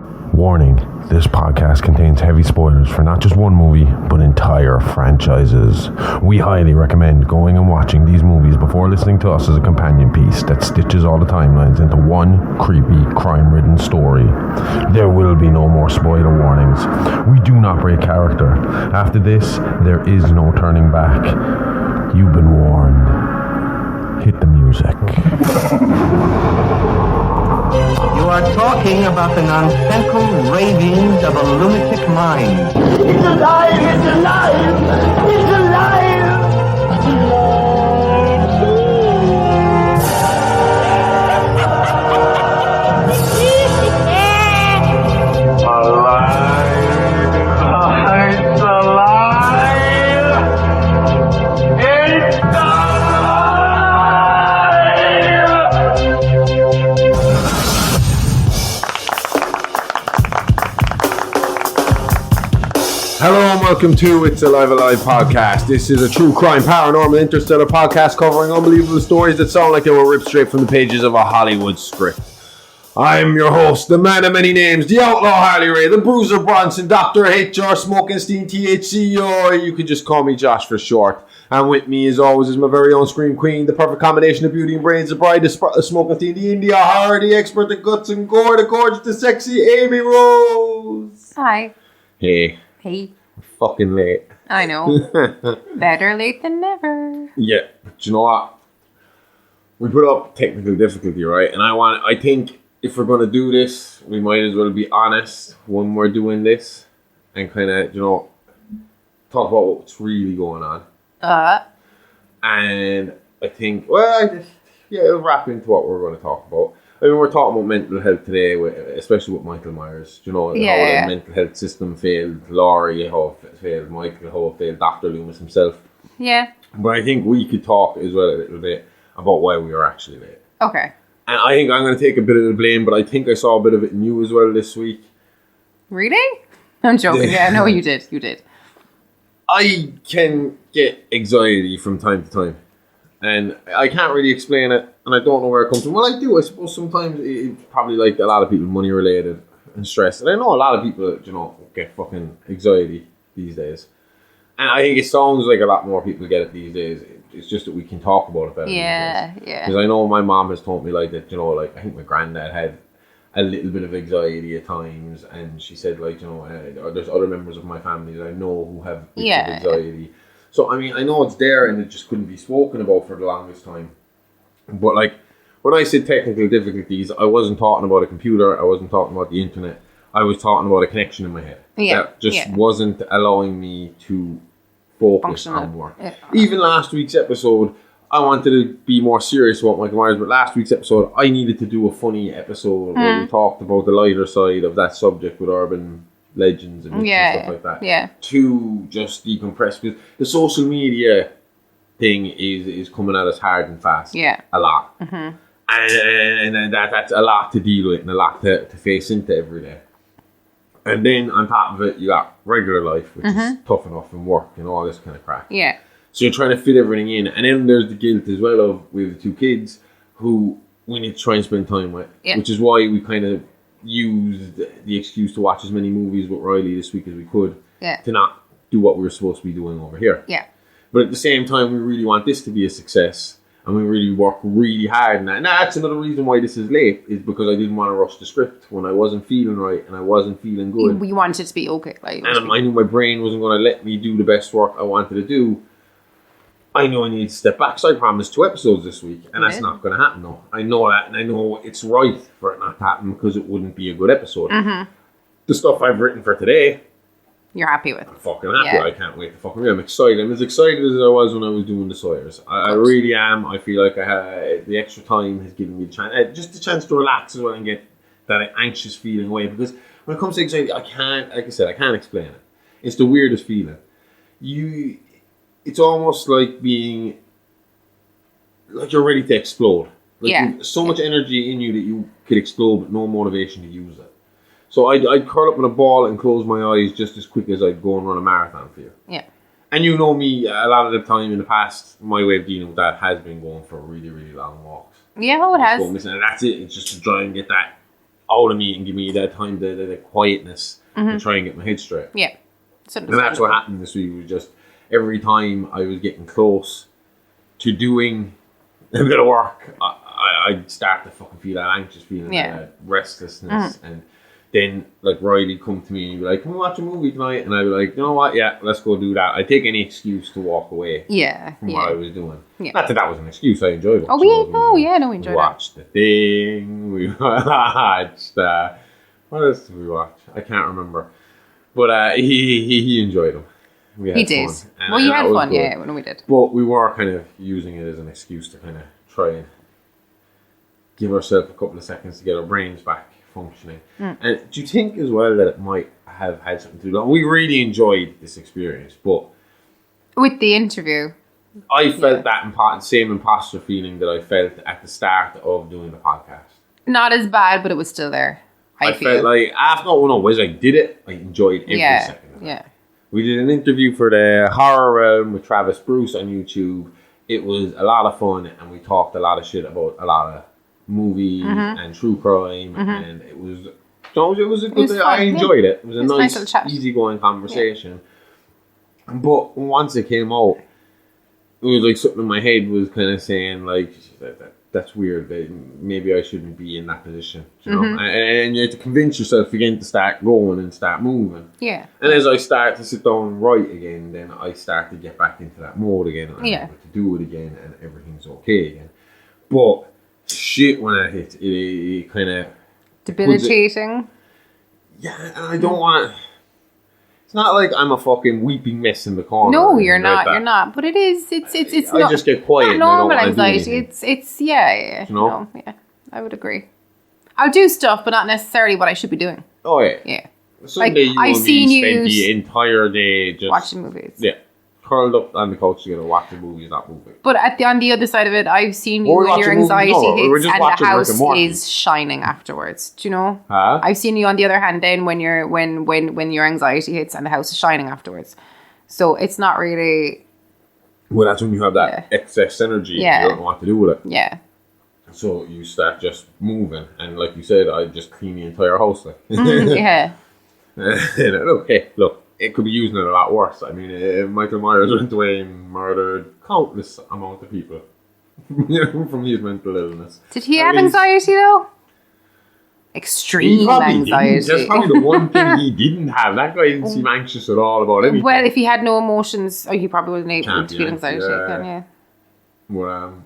Warning, this podcast contains heavy spoilers for not just one movie, but entire franchises. We highly recommend going and watching these movies before listening to us as a companion piece that stitches all the timelines into one creepy, crime-ridden story. There will be no more spoiler warnings. We do not break character. After this, there is no turning back. You've been warned. Hit the music. You are talking about the nonsensical ravings of a lunatic mind. It's alive! It's alive! It's alive! Hello and welcome to It's Alive podcast. This is a true crime, paranormal, interstellar podcast covering unbelievable stories that sound like they were ripped straight from the pages of a Hollywood script. I'm your host, the man of many names, the outlaw Harley Ray, the bruiser Bronson, Dr. HR Smokenstein, THC, or you can just call me Josh for short. And with me, as always, is my very own scream queen, the perfect combination of beauty and brains, the bride, the Smokenstein, the India horror, the expert, the guts and gore, the gorgeous, the sexy Amy Rose. Hi. Hey. Hey. Fucking late. I know. Better late than never. Yeah, but you know what? We put up technical difficulty, right? And I think if we're going to do this, we might as well be honest when we're doing this and kind of, talk about what's really going on. And I think, it'll wrap into what we're going to talk about. I mean, we're talking about mental health today, especially with Michael Myers. How the mental health system failed Laurie, how it failed Michael, how it failed Dr. Loomis himself. Yeah. But I think we could talk as well a little bit about why we were actually late. Okay. And I think I'm going to take a bit of the blame, but I think I saw a bit of it in you as well this week. Really? I'm joking. Yeah, no, you did. You did. I can get anxiety from time to time. And I can't really explain it, and I don't know where it comes from. Well, I do. I suppose sometimes it's probably like a lot of people, money related and stress. And I know a lot of people, get fucking anxiety these days. And I think it sounds like a lot more people get it these days. It's just that we can talk about it better. Yeah. Because I know my mom has told me like that, I think my granddad had a little bit of anxiety at times. And she said there's other members of my family that I know who have anxiety. So, I mean, I know it's there and it just couldn't be spoken about for the longest time. But, when I said technical difficulties, I wasn't talking about a computer. I wasn't talking about the internet. I was talking about a connection in my head. Yeah. That just wasn't allowing me to focus on more. Yeah. Even last week's episode, I wanted to be more serious about Michael Myers. But last week's episode, I needed to do a funny episode where we talked about the lighter side of that subject with urban legends and stuff like that. Yeah. To just decompress, because the social media thing is coming at us hard and fast. Yeah. A lot. Mm-hmm. And that's a lot to deal with and a lot to face into every day. And then on top of it, you got regular life, which is tough enough, and work and all this kind of crap. Yeah. So you're trying to fit everything in. And then there's the guilt as well of we have the two kids who we need to try and spend time with. Yeah. Which is why we kind of used the excuse to watch as many movies with Riley this week as we could to not do what we were supposed to be doing over here. Yeah. But at the same time, we really want this to be a success and we really work really hard on that. And that's another reason why this is late, is because I didn't want to rush the script when I wasn't feeling right and I wasn't feeling good. We wanted it to be okay. And I knew my brain wasn't going to let me do the best work I wanted to do. I know I need to step back, so I promised 2 episodes this week, and that's not going to happen, though. I know that, and I know it's right for it not to happen because it wouldn't be a good episode. Mm-hmm. The stuff I've written for today, you're happy with. I'm fucking happy. Yeah. I can't wait to fucking read. I'm excited. I'm as excited as I was when I was doing the Sawyers. I really am. I feel like the extra time has given me the chance, just the chance to relax as well and get that anxious feeling away. Because when it comes to anxiety, I can't explain it. It's the weirdest feeling. It's almost like being like you're ready to explode. Like so much energy in you that you could explode, but no motivation to use it. So I'd curl up in a ball and close my eyes just as quick as I'd go and run a marathon for you. Yeah. And you know me, a lot of the time in the past, my way of dealing with that has been going for really, really long walks. Yeah, it has. And that's it. It's just to try and get that out of me and give me that time, the quietness to try and get my head straight. Yeah. And that's what happened this week. Was just every time I was getting close to doing a bit of work, I'd start to fucking feel that anxious feeling, that restlessness. And then, like, Riley'd come to me and he'd be like, "Can we watch a movie tonight?" And I'd be like, "You know what? Yeah, let's go do that." I'd take any excuse to walk away from what I was doing. Yeah. Not that was an excuse. I enjoyed it. We enjoyed it. We watched The Thing. We watched... what else did we watch? I can't remember. But he enjoyed them. He did. Well, you had fun, when we did. But we were kind of using it as an excuse to kind of try and give ourselves a couple of seconds to get our brains back functioning. And do you think as well that it might have had something to do? We really enjoyed this experience, but with the interview, I felt that same imposter feeling that I felt at the start of doing the podcast. Not as bad, but it was still there. I felt like after I did it, I enjoyed every second of it. Yeah. We did an interview for the Horror Realm with Travis Bruce on YouTube. It was a lot of fun, and we talked a lot of shit about a lot of movies and true crime, and it was a good day. I enjoyed it. It was a nice easygoing conversation. Yeah. But once it came out, it was like something in my head was kind of saying, like, that's weird. Maybe I shouldn't be in that position, you know. And you have to convince yourself again to start going and start moving. Yeah. And as I start to sit down and write again, then I start to get back into that mode again, and I'm able to do it again, and everything's okay again. But shit, when it hits, it kind of debilitating. And I don't want to. It's not like I'm a fucking weeping mess in the corner. No, you're not. You're not. But it is. It's I not. just get quiet. Not normal anxiety. It's yeah. You know? No, yeah. I would agree. I'll do stuff, but not necessarily what I should be doing. Oh yeah. Yeah. Sunday, like, I've seen you spend the entire day just watching movies. Yeah. Curled up on the couch together, watching movies, not moving. But on the other side of it, I've seen you when your anxiety hits and the house is shining afterwards. Do you know? Huh? I've seen you on the other hand then when your anxiety hits and the house is shining afterwards. So it's not really. Well, that's when you have that excess energy. Yeah. You don't know what to do with it. Yeah. So you start just moving, and like you said, I just clean the entire house. Like. Yeah. Look. It could be using it a lot worse. I mean, Michael Myers went away and murdered countless amount of people from his mental illness. Did he have anxiety though? Extreme anxiety. That's probably the one thing he didn't have. That guy didn't seem anxious at all about anything. Well, if he had no emotions, he probably wasn't able to feel anxiety. Well,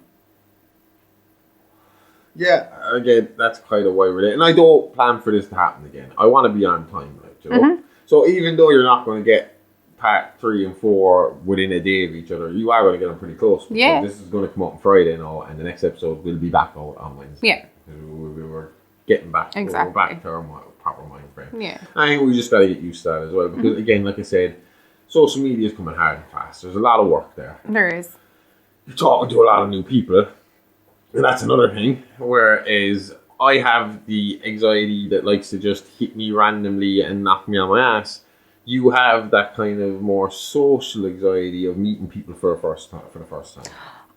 again, that's kind of why we're there. And I don't plan for this to happen again. I want to be on time, like, you know. So even though you're not going to get part 3 and 4 within a day of each other, you are going to get them pretty close. Yeah. This is going to come out on Friday now, and the next episode will be back out on Wednesday. Yeah. We were getting back. Exactly. We're back to our proper mind frame. Yeah. I think we just got to get used to that as well. Because again, like I said, social media is coming hard and fast. There's a lot of work there. There is. You're talking to a lot of new people. And that's another thing. Whereas I have the anxiety that likes to just hit me randomly and knock me on my ass. You have that kind of more social anxiety of meeting people for the first time.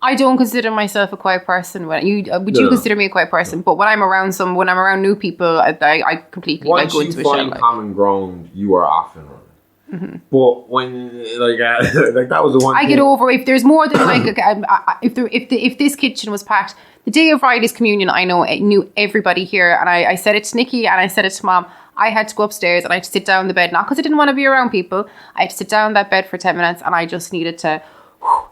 I don't consider myself a quiet person. Would you consider me a quiet person? No. But when I'm around new people, I completely go into a shell. Once you find common ground, you are off and running. But when like that was the one. I get over if there's more than like if this kitchen was packed. The day of Friday's communion, I knew everybody here, and I said it to Nikki and I said it to Mom. I had to go upstairs and I had to sit down in the bed, not because I didn't want to be around people. I had to sit down in that bed for 10 minutes and I just needed to,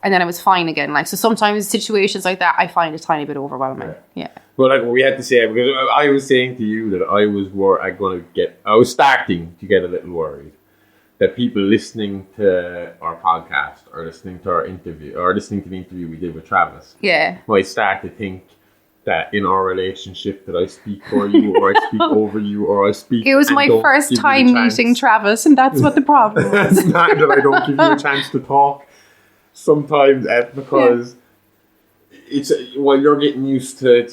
and then I was fine again. Like, so sometimes situations like that, I find a tiny bit overwhelming. Yeah. But like we had to say, because I was saying to you that I was starting to get a little worried that people listening to our podcast or listening to our interview or listening to the interview we did with Travis. Yeah. Might start to think that in our relationship that I speak for you or I speak over you or I speak. It was my first time meeting Travis, and that's what the problem was. It's not that I don't give you a chance to talk sometimes because it's while you're getting used to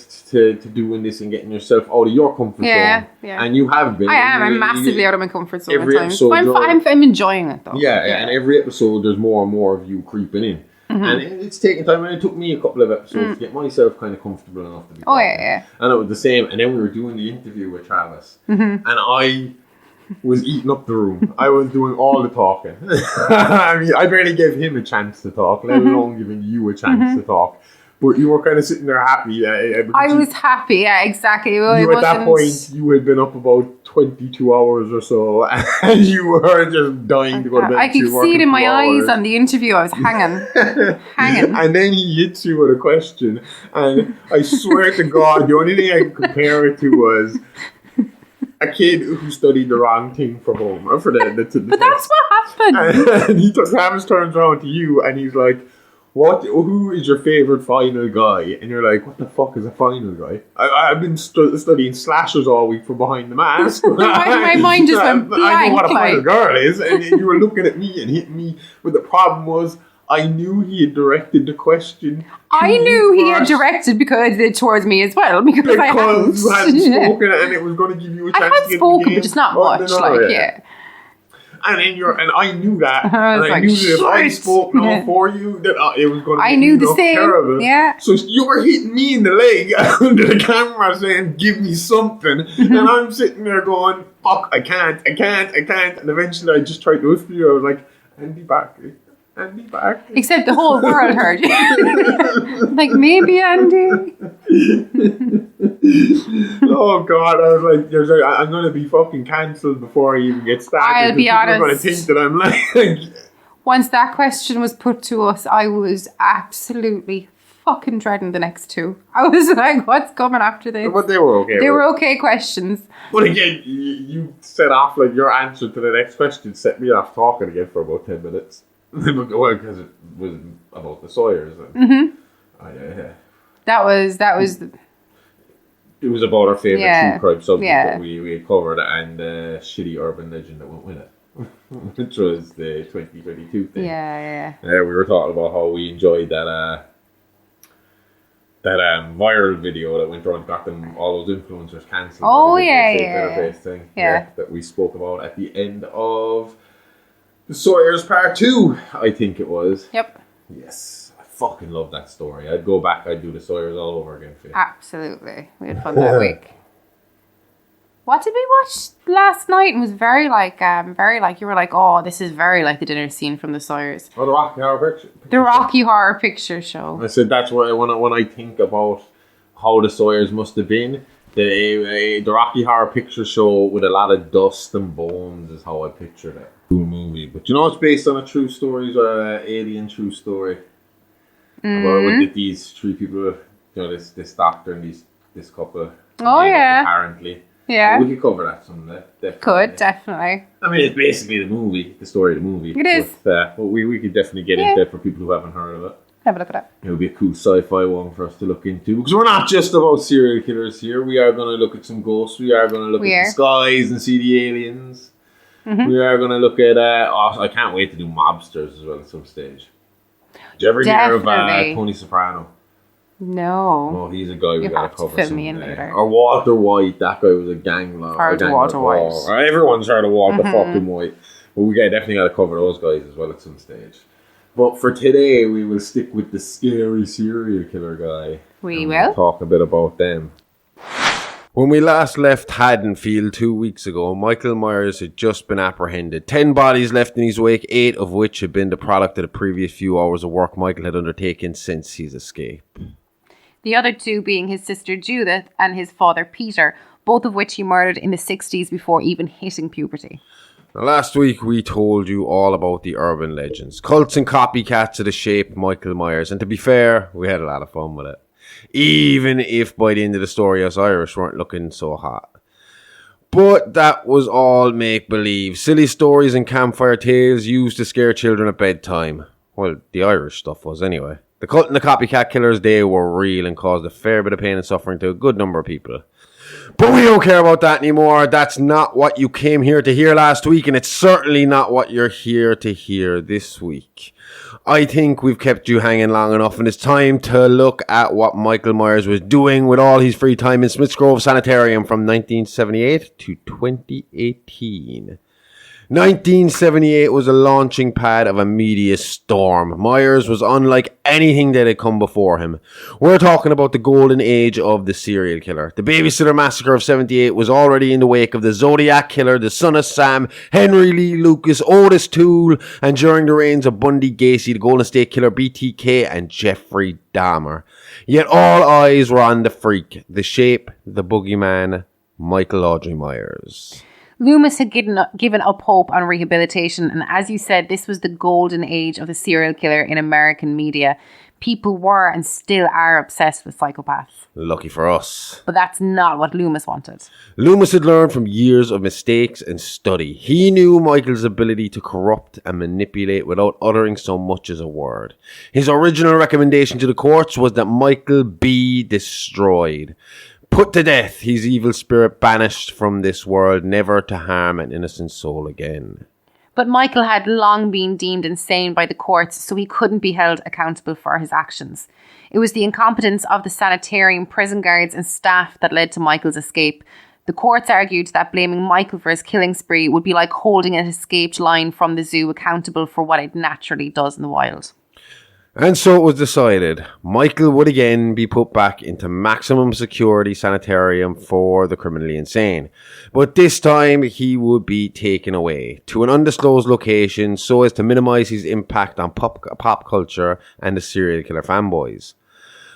doing this and getting yourself out of your comfort zone. Yeah. And you have been. I'm massively out of my comfort zone at times. But I'm enjoying it though. Yeah, and every episode there's more and more of you creeping in. And it's taken time, and it took me a couple of episodes to get myself kind of comfortable enough to be talking. yeah. And it was the same. And then we were doing the interview with Travis, and I was eating up the room. I was doing all the talking. I mean, I barely gave him a chance to talk, let alone giving you a chance to talk. But you were kind of sitting there happy. I was happy, yeah, exactly. Well, at that point, you had been up about 22 hours or so, and you were just dying to go to bed. I could see it in my eyes on the interview. I was hanging. And then he hits you with a question, and I swear to God, the only thing I could compare it to was a kid who studied the wrong thing for home. But that's what happened. And Travis turns around to you, and he's like, who is your favourite final guy? And you're like, what the fuck is a final guy? I've been studying slashers all week from Behind the Mask. my mind just went blank. I know what a final girl is. And you were looking at me and hitting me. But the problem was, I knew he had directed the question. I knew he had directed towards me as well. Because I hadn't spoken and it was going to give you a chance to get I had spoken, but just not much. Yeah. And I knew that. I knew that if I spoke now for you, that it was going to be the same. Terrible. Yeah. So you were hitting me in the leg under the camera saying, give me something. And I'm sitting there going, fuck, I can't. And eventually I just tried to whisper you. I was like, Andy Barkley. Except the whole world heard you. Like, maybe Andy. Oh God, I was like, I'm going to be fucking cancelled before I even get started. I'll be honest. People are going to think that I'm like... Once that question was put to us, I was absolutely fucking dreading the next two. I was like, what's coming after this? But they were okay. They were okay questions. But again, you set off, like, your answer to the next question set me off talking again for about 10 minutes. Well, because it was about the Sawyers. Yeah. That was. It was about our favourite true crime subject that we had covered, and the shitty urban legend that went with it, which was the 2022 thing. Yeah. We were talking about how we enjoyed that viral video that went around, got them all those influencers cancelled. Oh yeah. Thing. Yeah. That we spoke about at the end of The Sawyers Part 2, I think it was. Yep. Yes. I fucking love that story. I'd go back, I'd do The Sawyers all over again for you. Absolutely. We had fun that week. What did we watch last night? It was very you were like, oh, this is very like the dinner scene from The Sawyers. Oh, the Rocky Horror Picture Show. The Rocky Horror Picture Show. I said that's what when I think about how The Sawyers must have been. The Rocky Horror Picture Show with a lot of dust and bones is how I pictured it. Cool movie, but you know it's based on a true story, or an alien true story about with these three people. You know, this doctor and this couple. Oh yeah, apparently. Yeah, but we could cover that someday. Definitely. I mean, it's basically the story of the movie. It is. But we could definitely get into it for people who haven't heard of it. Have a look at it. It would be a cool sci-fi one for us to look into, because we're not just about serial killers here. We are going to look at some ghosts. We are going to look at the skies and see the aliens. Mm-hmm. We are going to look at... I can't wait to do mobsters as well at some stage. Did you ever hear of Tony Soprano? No. Oh, he's a guy we got to cover fill me in later. Or Walter White. That guy was a gang lord. Heard of Walter White. Everyone's heard of Walter fucking White. But we definitely got to cover those guys as well at some stage. But for today, we will stick with the scary serial killer guy. We will. Talk a bit about them. When we last left Haddonfield 2 weeks ago, Michael Myers had just been apprehended. 10 bodies left in his wake, 8 of which had been the product of the previous few hours of work Michael had undertaken since his escape. The other 2 being his sister Judith and his father Peter, both of which he murdered in the 60s before even hitting puberty. Now, last week we told you all about the urban legends, cults and copycats of the Shape Michael Myers, and to be fair, we had a lot of fun with it. Even if by the end of the story us Irish weren't looking so hot. But that was all make-believe. Silly stories and campfire tales used to scare children at bedtime. Well, the Irish stuff was anyway. The cult and the copycat killers, they were real and caused a fair bit of pain and suffering to a good number of people. But we don't care about that anymore. That's not what you came here to hear last week, and it's certainly not what you're here to hear this week. I think we've kept you hanging long enough, and it's time to look at what Michael Myers was doing with all his free time in Smiths Grove Sanitarium from 1978 to 2018. 1978 was a launching pad of a media storm. Myers was unlike anything that had come before him. We're talking about the golden age of the serial killer. The Babysitter Massacre of 78 was already in the wake of the Zodiac Killer, the Son of Sam, Henry Lee Lucas, Otis Toole, and during the reigns of Bundy Gacy, the Golden State Killer, BTK, and Jeffrey Dahmer. Yet all eyes were on the freak, the Shape, the Boogeyman, Michael Audrey Myers. Loomis had given up hope on rehabilitation, and as you said, this was the golden age of the serial killer in American media. People were and still are obsessed with psychopaths. Lucky for us. But that's not what Loomis wanted. Loomis had learned from years of mistakes and study. He knew Michael's ability to corrupt and manipulate without uttering so much as a word. His original recommendation to the courts was that Michael be destroyed. Put to death, his evil spirit banished from this world, never to harm an innocent soul again. But Michael had long been deemed insane by the courts, so he couldn't be held accountable for his actions. It was the incompetence of the sanitarium, prison guards and staff that led to Michael's escape. The courts argued that blaming Michael for his killing spree would be like holding an escaped lion from the zoo accountable for what it naturally does in the wild. And so it was decided. Michael would again be put back into maximum security sanitarium for the criminally insane. But this time he would be taken away to an undisclosed location so as to minimize his impact on pop culture and the serial killer fanboys.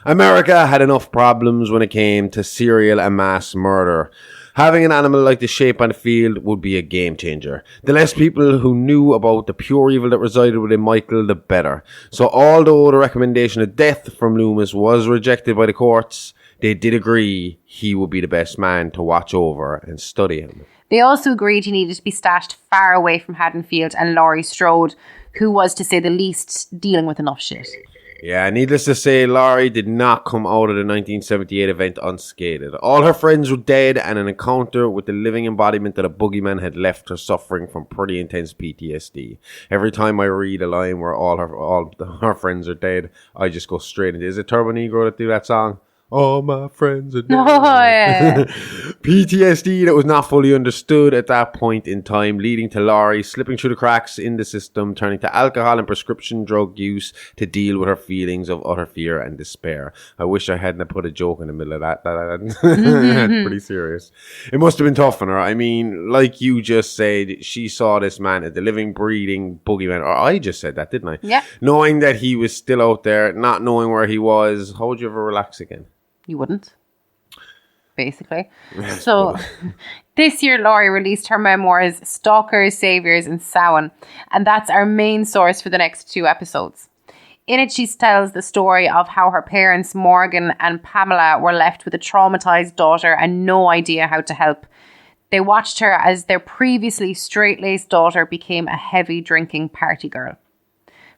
America had enough problems when it came to serial and mass murder. Having an animal like the Shape on the field would be a game changer. The less people who knew about the pure evil that resided within Michael, the better. So although the recommendation of death from Loomis was rejected by the courts, they did agree he would be the best man to watch over and study him. They also agreed he needed to be stashed far away from Haddonfield and Laurie Strode, who was, to say the least, dealing with enough shit. Yeah, needless to say, Laurie did not come out of the 1978 event unscathed. All her friends were dead, and an encounter with the living embodiment of the boogeyman had left her suffering from pretty intense PTSD. Every time I read a line where all her friends are dead, I just go straight into, is it Turbo Negro that do that song? All my friends are dead. Oh, yeah. PTSD that was not fully understood at that point in time, leading to Laurie slipping through the cracks in the system, turning to alcohol and prescription drug use to deal with her feelings of utter fear and despair. I wish I hadn't put a joke in the middle of that. That's pretty serious. It must have been tough on her. I mean, like you just said, she saw this man as the living, breathing boogeyman. Or I just said that, didn't I? Yeah. Knowing that he was still out there, not knowing where he was, how would you ever relax again? You wouldn't, basically. So this year, Laurie released her memoirs, Stalkers, Saviors and Samhain, and that's our main source for the next 2 episodes. In it, she tells the story of how her parents, Morgan and Pamela, were left with a traumatized daughter and no idea how to help. They watched her as their previously straight-laced daughter became a heavy drinking party girl.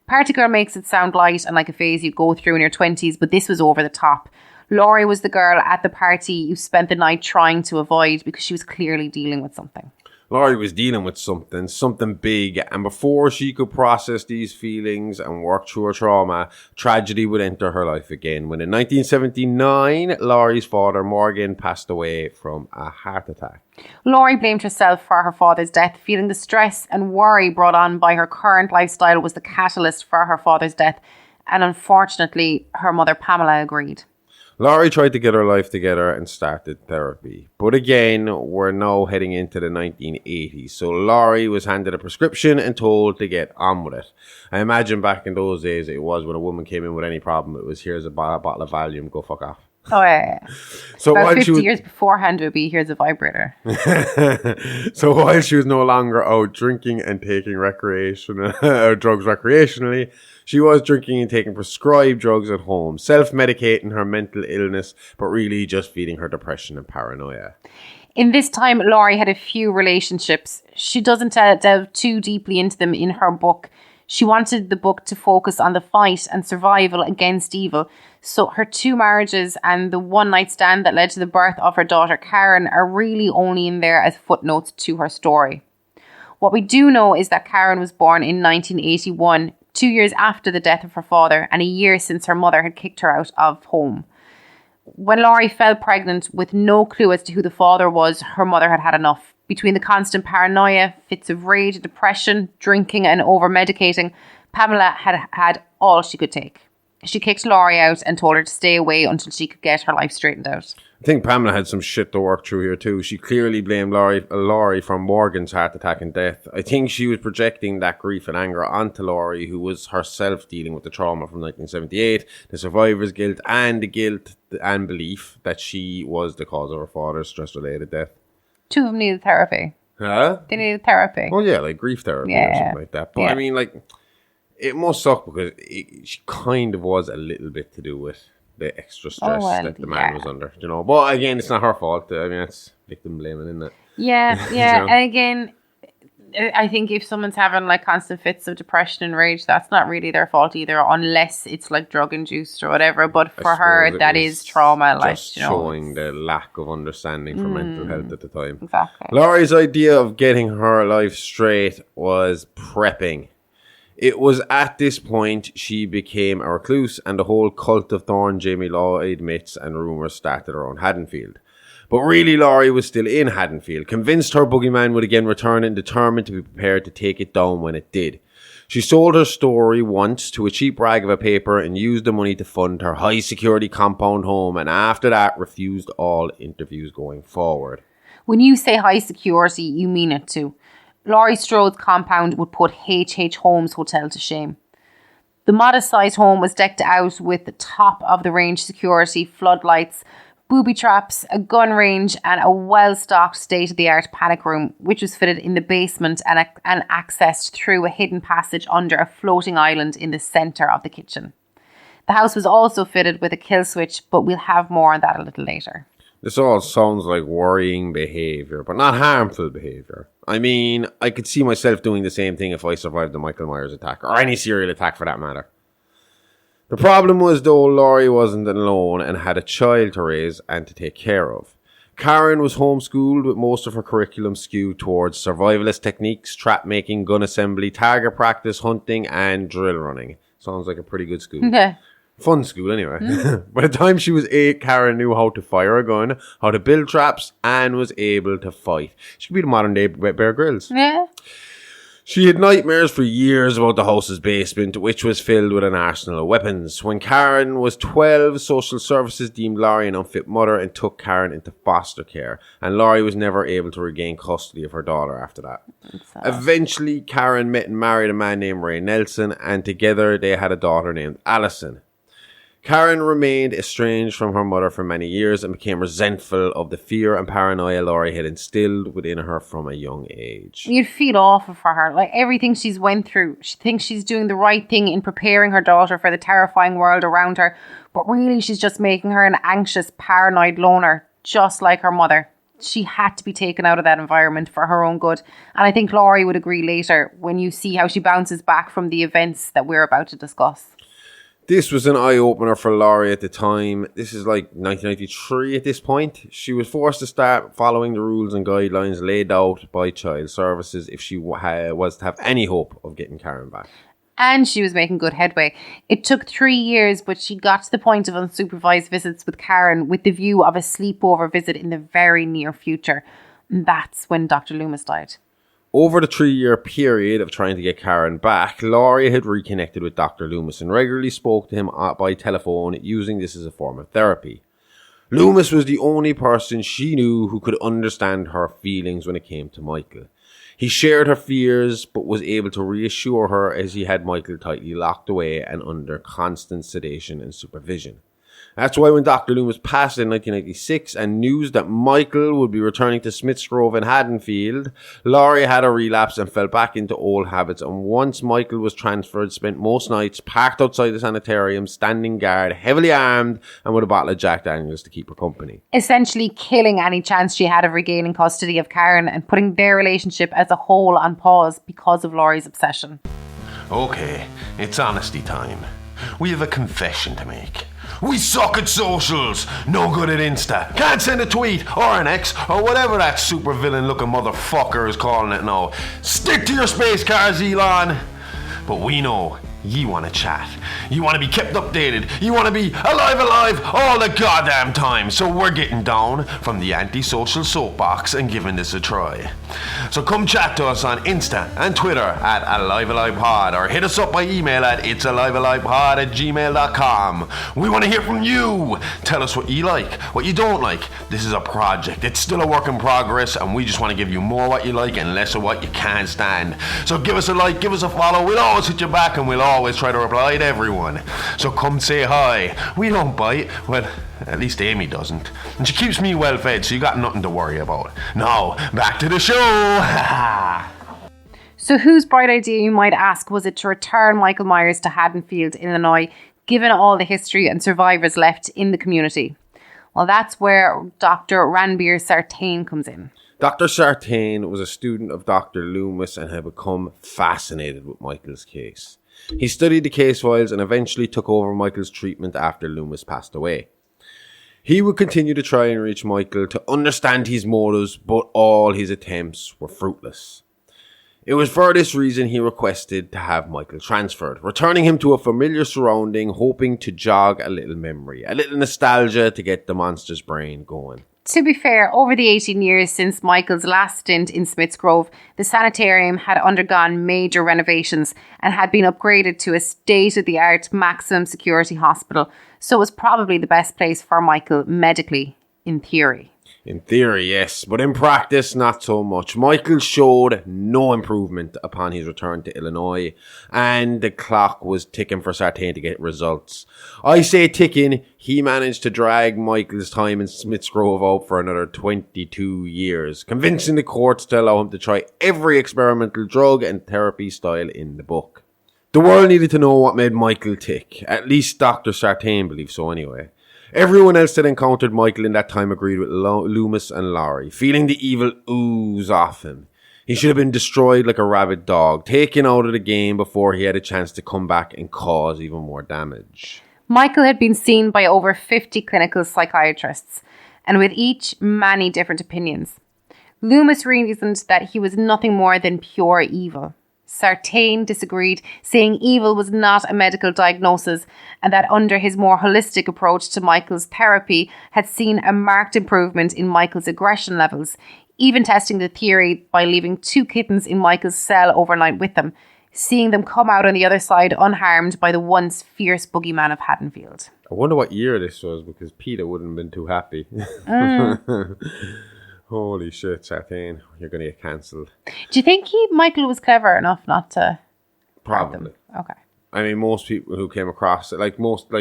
Party girl makes it sound light and like a phase you'd go through in your 20s, but this was over the top. Laurie was the girl at the party you spent the night trying to avoid because she was clearly dealing with something. Laurie was dealing with something big, and before she could process these feelings and work through her trauma, tragedy would enter her life again. When in 1979, Laurie's father, Morgan, passed away from a heart attack. Laurie blamed herself for her father's death, feeling the stress and worry brought on by her current lifestyle was the catalyst for her father's death, and unfortunately, her mother Pamela agreed. Laurie tried to get her life together and started therapy. But again, we're now heading into the 1980s. So Laurie was handed a prescription and told to get on with it. I imagine back in those days, it was when a woman came in with any problem, it was, here's a bottle of Valium, go fuck off. Oh, yeah. So about 50 years beforehand, it would be, here's a vibrator. So while she was no longer out drinking and taking drugs recreationally, she was drinking and taking prescribed drugs at home, self-medicating her mental illness, but really just feeding her depression and paranoia. In this time, Laurie had a few relationships. She doesn't delve too deeply into them in her book. She wanted the book to focus on the fight and survival against evil. So her 2 marriages and the one-night stand that led to the birth of her daughter Karen are really only in there as footnotes to her story. What we do know is that Karen was born in 1981, 2 years after the death of her father and a year since her mother had kicked her out of home. When Laurie fell pregnant with no clue as to who the father was, her mother had had enough. Between the constant paranoia, fits of rage, depression, drinking and over-medicating, Pamela had had all she could take. She kicked Laurie out and told her to stay away until she could get her life straightened out. I think Pamela had some shit to work through here too. She clearly blamed Laurie for Morgan's heart attack and death. I think she was projecting that grief and anger onto Laurie, who was herself dealing with the trauma from 1978, the survivor's guilt, and the guilt and belief that she was the cause of her father's stress-related death. Two of them needed therapy. Huh? They needed therapy. Oh yeah, like grief therapy or something like that. But I mean, like, it must suck because she kind of was a little bit to do with the extra stress that the man was under, you know. But again, it's not her fault. I mean, it's victim blaming, isn't it? Yeah, yeah. You know? And again, I think if someone's having like constant fits of depression and rage, that's not really their fault either, unless it's like drug induced or whatever. But for her, that is trauma. Like, just you know, showing the lack of understanding for mental health at the time. Exactly. Laurie's idea of getting her life straight was prepping. It was at this point she became a recluse, and the whole cult of Thorne Jamie Lloyd myths and rumours started around Haddonfield. But really, Laurie was still in Haddonfield, convinced her boogeyman would again return and determined to be prepared to take it down when it did. She sold her story once to a cheap rag of a paper and used the money to fund her high-security compound home, and after that refused all interviews going forward. When you say high security, you mean it too. Laurie Strode's compound would put H.H. Holmes Hotel to shame. The modest-sized home was decked out with the top-of-the-range security, floodlights, booby traps, a gun range and a well-stocked state-of-the-art panic room, which was fitted in the basement and accessed through a hidden passage under a floating island in the centre of the kitchen. The house was also fitted with a kill switch, but we'll have more on that a little later. This all sounds like worrying behaviour, but not harmful behaviour. I mean, I could see myself doing the same thing if I survived the Michael Myers attack, or any serial attack for that matter. The problem was, though, Laurie wasn't alone and had a child to raise and to take care of. Karen was homeschooled with most of her curriculum skewed towards survivalist techniques, trap making, gun assembly, target practice, hunting, and drill running. Sounds like a pretty good school. Yeah. Fun school, anyway. By the time she was 8, Karen knew how to fire a gun, how to build traps, and was able to fight. She could be the modern-day Bear Grylls. Yeah. She had nightmares for years about the house's basement, which was filled with an arsenal of weapons. When Karen was 12, social services deemed Laurie an unfit mother and took Karen into foster care. And Laurie was never able to regain custody of her daughter after that. Eventually, Karen met and married a man named Ray Nelson, and together they had a daughter named Allison. Karen remained estranged from her mother for many years and became resentful of the fear and paranoia Laurie had instilled within her from a young age. You'd feel awful for her. Like, everything she's went through, she thinks she's doing the right thing in preparing her daughter for the terrifying world around her, but really she's just making her an anxious, paranoid loner, just like her mother. She had to be taken out of that environment for her own good. And I think Laurie would agree later when you see how she bounces back from the events that we're about to discuss. This was an eye-opener for Laurie at the time. This is like 1993 at this point. She was forced to start following the rules and guidelines laid out by child services if she was to have any hope of getting Karen back. And she was making good headway. It took 3 years, but she got to the point of unsupervised visits with Karen with the view of a sleepover visit in the very near future. And that's when Dr. Loomis died. Over the 3-year period of trying to get Karen back, Laurie had reconnected with Dr. Loomis and regularly spoke to him by telephone, using this as a form of therapy. Loomis was the only person she knew who could understand her feelings when it came to Michael. He shared her fears, but was able to reassure her as he had Michael tightly locked away and under constant sedation and supervision. That's why when Dr. Loomis passed in 1996 and news that Michael would be returning to Smith's Grove in Haddonfield, Laurie had a relapse and fell back into old habits, and once Michael was transferred, spent most nights parked outside the sanitarium, standing guard, heavily armed, and with a bottle of Jack Daniels to keep her company. Essentially killing any chance she had of regaining custody of Karen and putting their relationship as a whole on pause because of Laurie's obsession. Okay, it's honesty time. We have a confession to make. We suck at socials, no good at Insta, can't send a tweet or an X or whatever that supervillain looking motherfucker is calling it now. Stick to your space cars, Elon. But we know you want to chat. You want to be kept updated. You want to be alive all the goddamn time. So we're getting down from the antisocial soapbox and giving this a try. So come chat to us on Insta and Twitter at AliveAlivePod, or hit us up by email at itsalivealivepod@gmail.com. We want to hear from you. Tell us what you like, what you don't like. This is a project. It's still a work in progress, and we just want to give you more what you like and less of what you can't stand. So give us a like, give us a follow. We'll always hit you back, and we'll always try to reply to everyone. So come say hi. We don't bite. Well, at least Amy doesn't. And she keeps me well fed, so you got nothing to worry about. Now, back to the show. So whose bright idea, you might ask, was it to return Michael Myers to Haddonfield, Illinois, given all the history and survivors left in the community? Well, that's where Dr. Ranbir Sartain comes in. Dr. Sartain was a student of Dr. Loomis and had become fascinated with Michael's case. He studied the case files and eventually took over Michael's treatment after Loomis passed away. He would continue to try and reach Michael to understand his motives, but all his attempts were fruitless. It was for this reason he requested to have Michael transferred, returning him to a familiar surrounding, hoping to jog a little memory, a little nostalgia to get the monster's brain going. To be fair, over the 18 years since Michael's last stint in Smith's Grove, the sanitarium had undergone major renovations and had been upgraded to a state-of-the-art maximum security hospital, so it was probably the best place for Michael medically, in theory. In theory, yes, but in practice, not so much. Michael showed no improvement upon his return to Illinois, and the clock was ticking for Sartain to get results. I say ticking, he managed to drag Michael's time in Smith's Grove out for another 22 years, convincing the courts to allow him to try every experimental drug and therapy style in the book. The world needed to know what made Michael tick. At least Dr. Sartain believed so anyway. Everyone else that encountered Michael in that time agreed with Loomis and Laurie, feeling the evil ooze off him. He should have been destroyed like a rabid dog, taken out of the game before he had a chance to come back and cause even more damage. Michael had been seen by over 50 clinical psychiatrists, and with each many different opinions. Loomis reasoned that he was nothing more than pure evil. Sartain disagreed, saying evil was not a medical diagnosis and that under his more holistic approach to Michael's therapy had seen a marked improvement in Michael's aggression levels, even testing the theory by leaving 2 kittens in Michael's cell overnight with them, seeing them come out on the other side unharmed by the once fierce boogeyman of Haddonfield. I wonder what year this was, because Peter wouldn't have been too happy. Holy shit, Sartain, you're going to get cancelled. Do you think Michael was clever enough not to? Probably. Okay. I mean, most people who came across it, like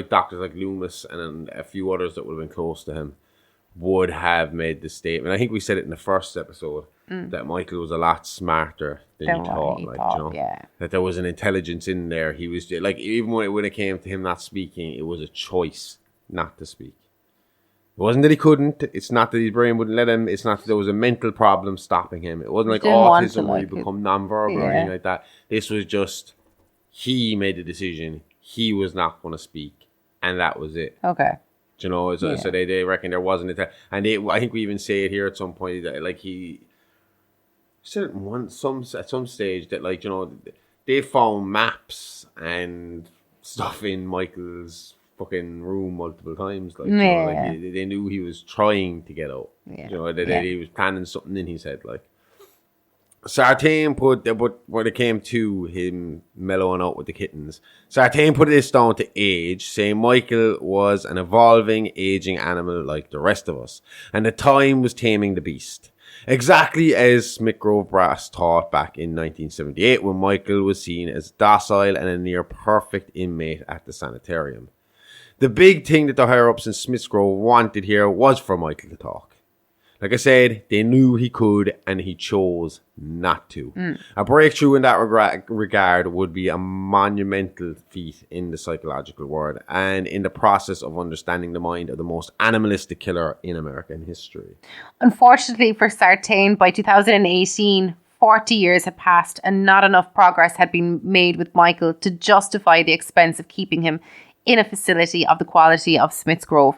doctors like Loomis and a few others that would have been close to him, would have made the statement. I think we said it in the first episode that Michael was a lot smarter than you thought. Yeah. That there was an intelligence in there. He was like, even when it came to him not speaking, it was a choice not to speak. It wasn't that he couldn't. It's not that his brain wouldn't let him. It's not that there was a mental problem stopping him. It wasn't like autism where you become nonverbal or anything like that. This was just, he made the decision. He was not going to speak. And that was it. Okay. Do you know? So they reckon there wasn't a... And I think we even say it here at some point that like he said it at some stage that like, you know, they found maps and stuff in Michael's fucking room multiple times, like, you know, like they knew he was trying to get out. You know, he was planning something in his head, like. Sartain put when it came to him mellowing out with the kittens, Sartain put this down to age, saying Michael was an evolving, aging animal like the rest of us, and the time was taming the beast. Exactly as Smith Grove brass taught back in 1978, when Michael was seen as docile and a near perfect inmate at the sanitarium. The big thing that the higher-ups in Smith's Grove wanted here was for Michael to talk. Like I said, they knew he could, and he chose not to. A breakthrough in that regard would be a monumental feat in the psychological world and in the process of understanding the mind of the most animalistic killer in American history. Unfortunately for Sartain, by 2018, 40 years had passed and not enough progress had been made with Michael to justify the expense of keeping him in a facility of the quality of Smith's Grove.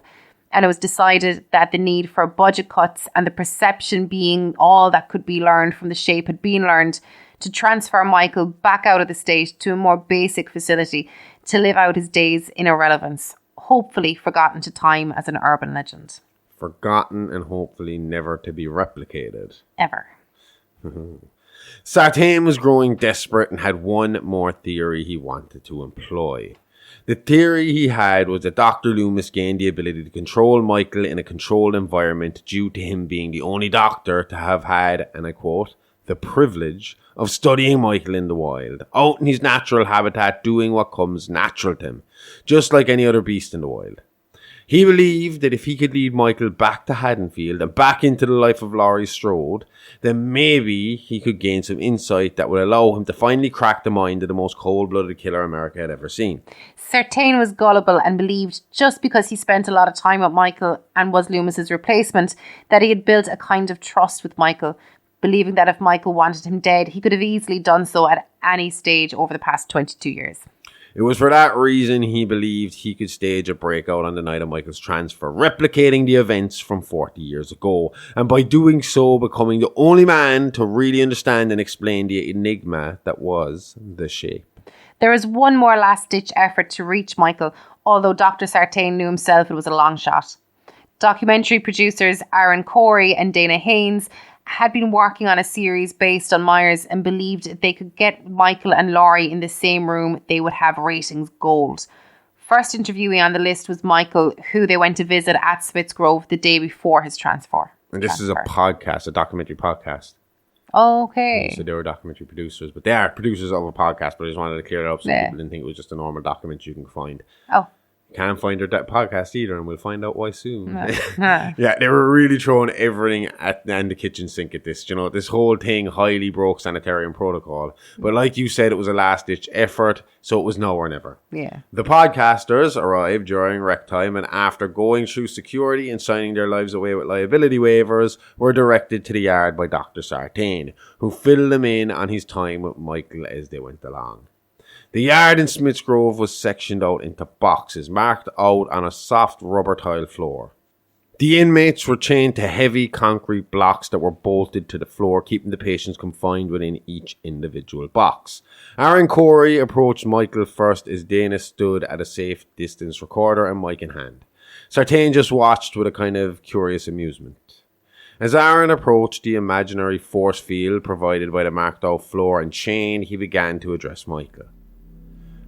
and it was decided that the need for budget cuts and the perception being all that could be learned from the Shape had been learned, to transfer Micheal back out of the state to a more basic facility to live out his days in irrelevance, hopefully forgotten to time as an urban legend. Forgotten and hopefully never to be replicated. Ever. Sartain was growing desperate and had one more theory he wanted to employ. The theory he had was that Dr. Loomis gained the ability to control Micheal in a controlled environment due to him being the only doctor to have had, and I quote, the privilege of studying Micheal in the wild, out in his natural habitat doing what comes natural to him, just like any other beast in the wild. He believed that if he could lead Micheal back to Haddonfield and back into the life of Laurie Strode, then maybe he could gain some insight that would allow him to finally crack the mind of the most cold-blooded killer America had ever seen. Sartain was gullible and believed just because he spent a lot of time with Micheal and was Loomis's replacement that he had built a kind of trust with Micheal, believing that if Micheal wanted him dead, he could have easily done so at any stage over the past 22 years. It was for that reason he believed he could stage a breakout on the night of Michael's transfer, replicating the events from 40 years ago, and by doing so becoming the only man to really understand and explain the enigma that was the Shape. There was one more last-ditch effort to reach Micheal, although Dr. Sartain knew himself it was a long shot. Documentary producers Aaron Corey and Dana Haynes had been working on a series based on Myers and believed if they could get Micheal and Laurie in the same room, they would have ratings gold. First interviewee on the list was Micheal, who they went to visit at Smithsgrove the day before his transfer. And this is a podcast, a documentary podcast. Okay. So they were documentary producers, but they are producers of a podcast, but I just wanted to clear it up so people didn't think it was just a normal documentary you can find. Oh. Can't find their podcast either, and we'll find out why soon. Yeah, they were really throwing everything at the kitchen sink at this. You know, this whole thing highly broke sanitarian protocol. But like you said, it was a last-ditch effort, so it was now or never. Yeah. The podcasters arrived during rec time, and after going through security and signing their lives away with liability waivers, were directed to the yard by Dr. Sartain, who filled them in on his time with Micheal as they went along. The yard in Smithsgrove was sectioned out into boxes, marked out on a soft rubber tile floor. The inmates were chained to heavy concrete blocks that were bolted to the floor, keeping the patients confined within each individual box. Aaron Corey approached Micheal first as Dana stood at a safe distance, recorder and mic in hand. Sartain just watched with a kind of curious amusement. As Aaron approached the imaginary force field provided by the marked out floor and chain, he began to address Micheal.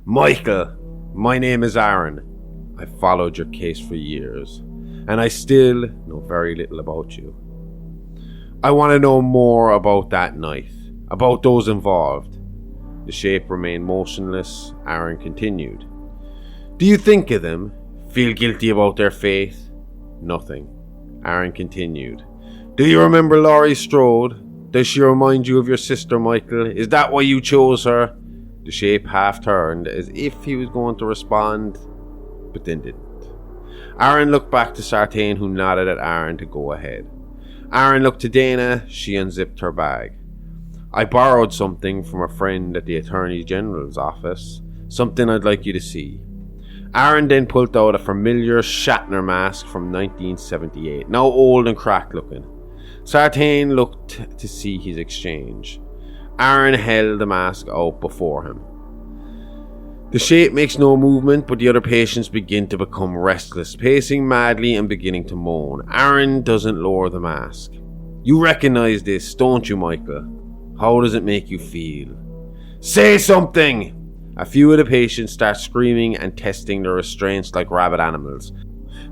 Micheal, my name is Aaron. I've followed your case for years, and I still know very little about you. I want to know more about that night, about those involved. The Shape remained motionless. Aaron continued. Do you think of them? Feel guilty about their faith? Nothing. Aaron continued. Do you remember Laurie Strode? Does she remind you of your sister, Micheal? Is that why you chose her? The Shape half turned as if he was going to respond, but then didn't. Aaron looked back to Sartain, who nodded at Aaron to go ahead. Aaron looked to Dana. She unzipped her bag. I borrowed something from a friend at the Attorney General's office. Something I'd like you to see. Aaron then pulled out a familiar Shatner mask from 1978, now old and cracked looking. Sartain looked to see his exchange. Aaron held the mask out before him. The Shape makes no movement, but the other patients begin to become restless, pacing madly and beginning to moan. Aaron doesn't lower the mask. You recognize this, don't you, Micheal? How does it make you feel? Say something! A few of the patients start screaming and testing their restraints like rabid animals.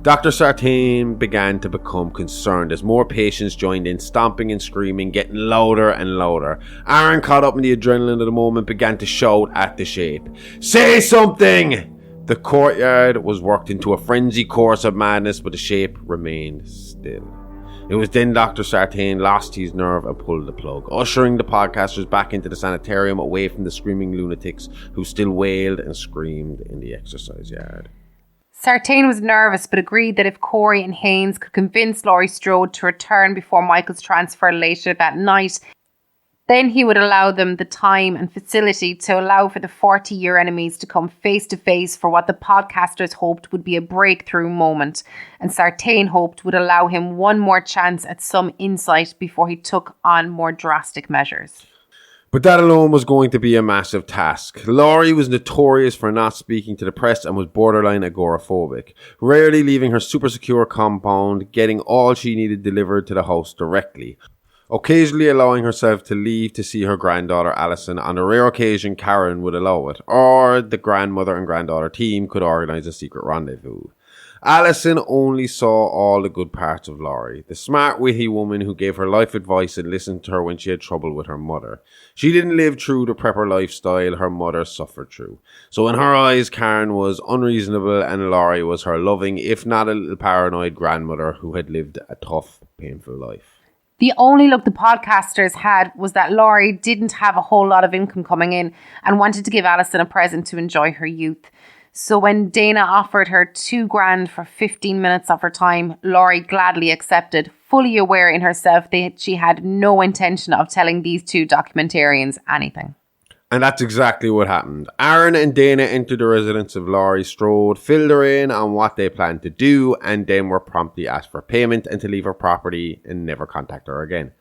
Dr. Sartain began to become concerned as more patients joined in, stomping and screaming, getting louder and louder. Aaron, caught up in the adrenaline of the moment, began to shout at the Shape. Say something! The courtyard was worked into a frenzied chorus of madness, but the Shape remained still. It was then Dr. Sartain lost his nerve and pulled the plug, ushering the podcasters back into the sanitarium away from the screaming lunatics who still wailed and screamed in the exercise yard. Sartain was nervous but agreed that if Corey and Haynes could convince Laurie Strode to return before Michael's transfer later that night, Then he would allow them the time and facility to allow for the 40-year enemies to come face to face for what the podcasters hoped would be a breakthrough moment, and Sartain hoped would allow him one more chance at some insight before he took on more drastic measures. But that alone was going to be a massive task. Laurie was notorious for not speaking to the press and was borderline agoraphobic, rarely leaving her super secure compound, getting all she needed delivered to the house directly. Occasionally allowing herself to leave to see her granddaughter Alison. On a rare occasion, Karen would allow it, or the grandmother and granddaughter team could organise a secret rendezvous. Alison only saw all the good parts of Laurie, the smart, witty woman who gave her life advice and listened to her when she had trouble with her mother. She didn't live through the prepper lifestyle her mother suffered through. So in her eyes, Karen was unreasonable and Laurie was her loving, if not a little paranoid grandmother who had lived a tough, painful life. The only luck the podcasters had was that Laurie didn't have a whole lot of income coming in and wanted to give Alison a present to enjoy her youth. So when Dana offered her $2,000 for 15 minutes of her time, Laurie gladly accepted, fully aware in herself that she had no intention of telling these two documentarians anything. And that's exactly what happened. Aaron and Dana entered the residence of Laurie Strode, filled her in on what they planned to do, and then were promptly asked for payment and to leave her property and never contact her again.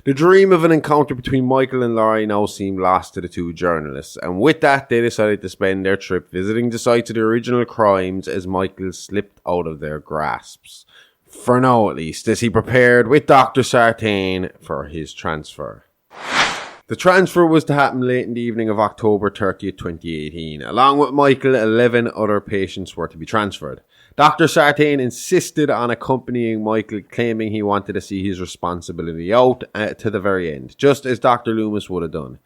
The dream of an encounter between Micheal and Laurie now seemed lost to the two journalists, and with that they decided to spend their trip visiting the sites of the original crimes as Micheal slipped out of their grasps. For now at least, as he prepared with Dr. Sartain for his transfer. The transfer was to happen late in the evening of October 30th, 2018. Along with Micheal, 11 other patients were to be transferred. Dr. Sartain insisted on accompanying Micheal, claiming he wanted to see his responsibility out to the very end, just as Dr. Loomis would have done.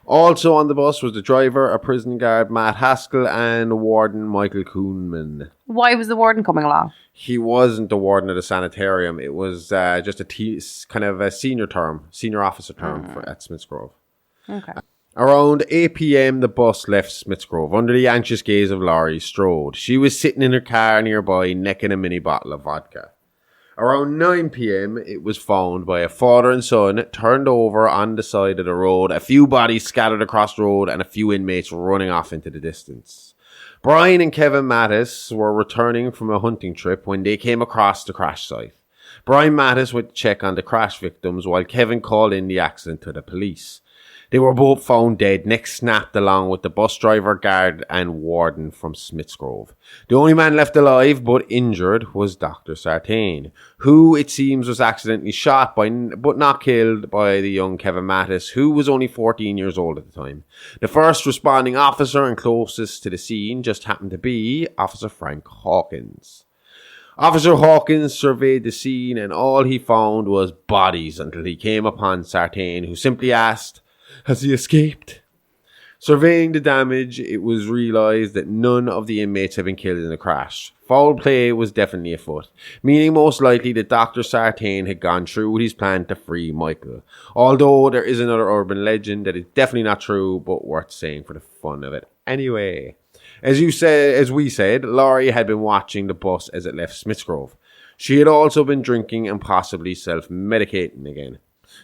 Also on the bus was the driver, a prison guard, Matt Haskell, and warden Michael Kuhnman. Why was the warden coming along? He wasn't the warden of the sanitarium. It was just kind of a senior officer term at Smith's Grove. Okay. Around 8 p.m, the bus left Smith's Grove under the anxious gaze of Laurie Strode. She was sitting in her car nearby, necking a mini bottle of vodka. Around 9 p.m, it was found by a father and son turned over on the side of the road, a few bodies scattered across the road, and a few inmates running off into the distance. Brian and Kevin Mattis were returning from a hunting trip when they came across the crash site. Brian Mattis went to check on the crash victims while Kevin called in the accident to the police. They were both found dead, necks snapped along with the bus driver, guard and warden from Smith's Grove. The only man left alive but injured was Dr. Sartain, who it seems was accidentally shot but not killed by the young Kevin Mattis, who was only 14 years old at the time. The first responding officer and closest to the scene just happened to be Officer Frank Hawkins. Officer Hawkins surveyed the scene and all he found was bodies until he came upon Sartain, who simply asked, "Has he escaped?" Surveying the damage, it was realised that none of the inmates had been killed in the crash. Foul play was definitely afoot, meaning most likely that Dr. Sartain had gone through with his plan to free Micheal. Although there is another urban legend that is definitely not true, but worth saying for the fun of it. Anyway, as we said, Laurie had been watching the bus as it left Smith's Grove. She had also been drinking and possibly self-medicating again.